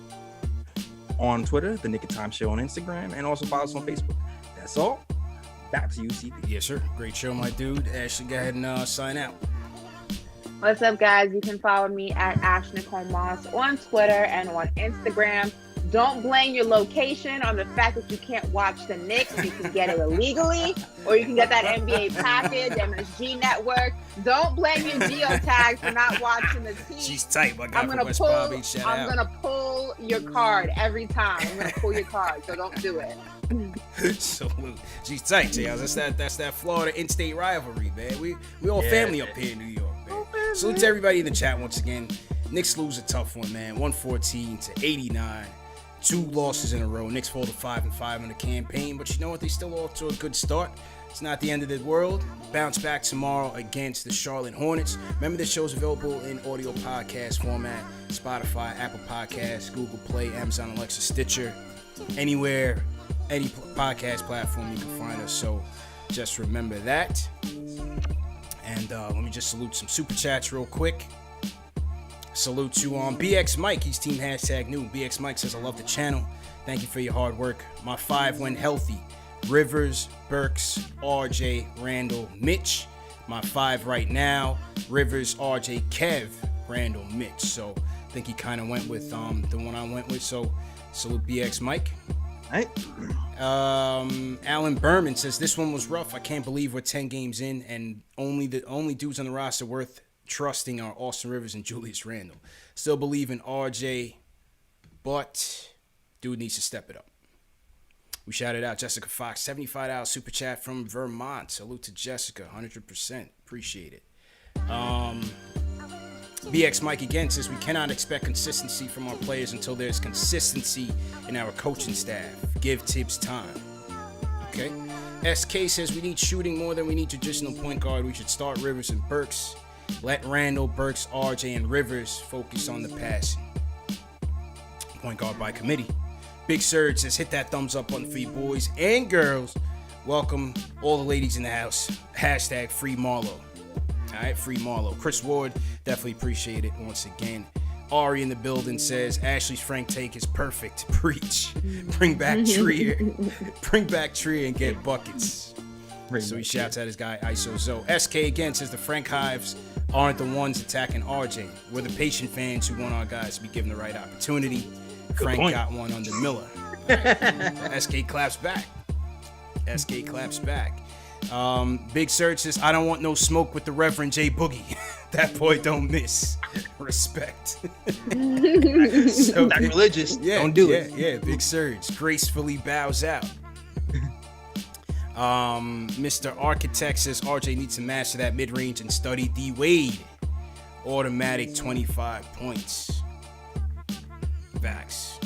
On Twitter, the Nick of Time Show on Instagram, and also follow us on Facebook. That's all. Back to you, CP. Yes, sir. Great show, my dude. Ashley, go ahead and sign out. What's up, guys? You can follow me at Ash Nicole Moss on Twitter and on Instagram. Don't blame your location on the fact that you can't watch the Knicks. You can get it illegally, or you can get that NBA package, MSG Network. Don't blame your geotag for not watching the team. She's tight, my guy. I'm gonna pull your card every time. I'm gonna pull your card, so don't do it. Salute. She's tight, Jay. That's that Florida in-state rivalry, man. We all family up here in New York, man. Salute to everybody in the chat once again. Knicks lose a tough one, man. 114-89. 2 losses in a row. Knicks fall to 5-5 in the campaign, but you know what? They still off to a good start. It's not the end of the world. Bounce back tomorrow against the Charlotte Hornets. Remember, this show's available in audio podcast format. Spotify, Apple Podcasts, Google Play, Amazon Alexa, Stitcher. Anywhere, any podcast platform you can find us. So just remember that. And let me just salute some super chats real quick. Salute to BX Mike. He's team #new. BX Mike says, I love the channel. Thank you for your hard work. My 5 went healthy. Rivers, Burks, RJ, Randall, Mitch. My 5 right now. Rivers, RJ, Kev, Randall, Mitch. So I think he kind of went with the one I went with. So salute BX Mike. All right. Alan Berman says, this one was rough. I can't believe we're 10 games in and the only dudes on the roster worth trusting are Austin Rivers and Julius Randle. Still believe in RJ, but dude needs to step it up. We shouted out Jessica Fox, $75 super chat from Vermont. Salute to Jessica, 100%. Appreciate it. BX Mike again says, we cannot expect consistency from our players until there's consistency in our coaching staff. Give Tibbs time. Okay. SK says, we need shooting more than we need traditional point guard. We should start Rivers and Burks. Let Randall, Burks, RJ, and Rivers focus on the passing. Point guard by committee. Big Surge says, hit that thumbs up button for you boys and girls. Welcome all the ladies in the house. # free Marlo. All right, free Marlo. Chris Ward, definitely appreciate it once again. Ari in the building says, Ashley's Frank take is perfect. Preach. Bring back Trier. Bring back Trier and get buckets. So he shouts at his guy ISO Zo. SK again says the Frank Hives aren't the ones attacking RJ. We're the patient fans who want our guys to be given the right opportunity. Frank got one under Miller. SK claps back. SK claps back. Big Surge says, I don't want no smoke with the Reverend J Boogie. That boy don't miss. Respect. So not religious. Yeah, don't do it. Yeah, Big Surge gracefully bows out. Mr. Architect says RJ needs to master that mid-range and study D Wade. Automatic 25 points. Facts.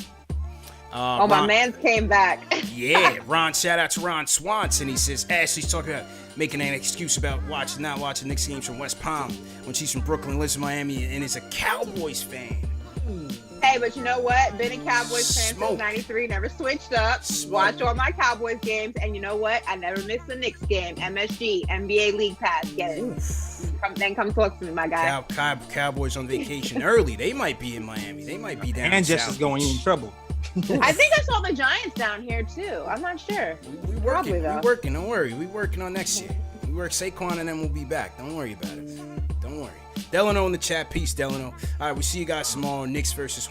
My man's came back. Yeah, Ron, shout out to Ron Swanson. He says Ashley's talking about making an excuse about not watching Knicks games from West Palm when she's from Brooklyn, lives in Miami, and is a Cowboys fan. Hey, but you know what? Been a Cowboys fan since '93, never switched up. Watch all my Cowboys games, and you know what? I never miss a Knicks game. MSG, NBA League Pass, get it. Come talk to me, my guy. Cowboys on vacation early. They might be in Miami. They might be down. And Jess is going in trouble. I think I saw the Giants down here too. I'm not sure. We working. We working. Don't worry. We working on next year. We work Saquon and then we'll be back. Don't worry about it. Don't worry. Delano in the chat. Peace, Delano. All right, we see you guys tomorrow. Knicks versus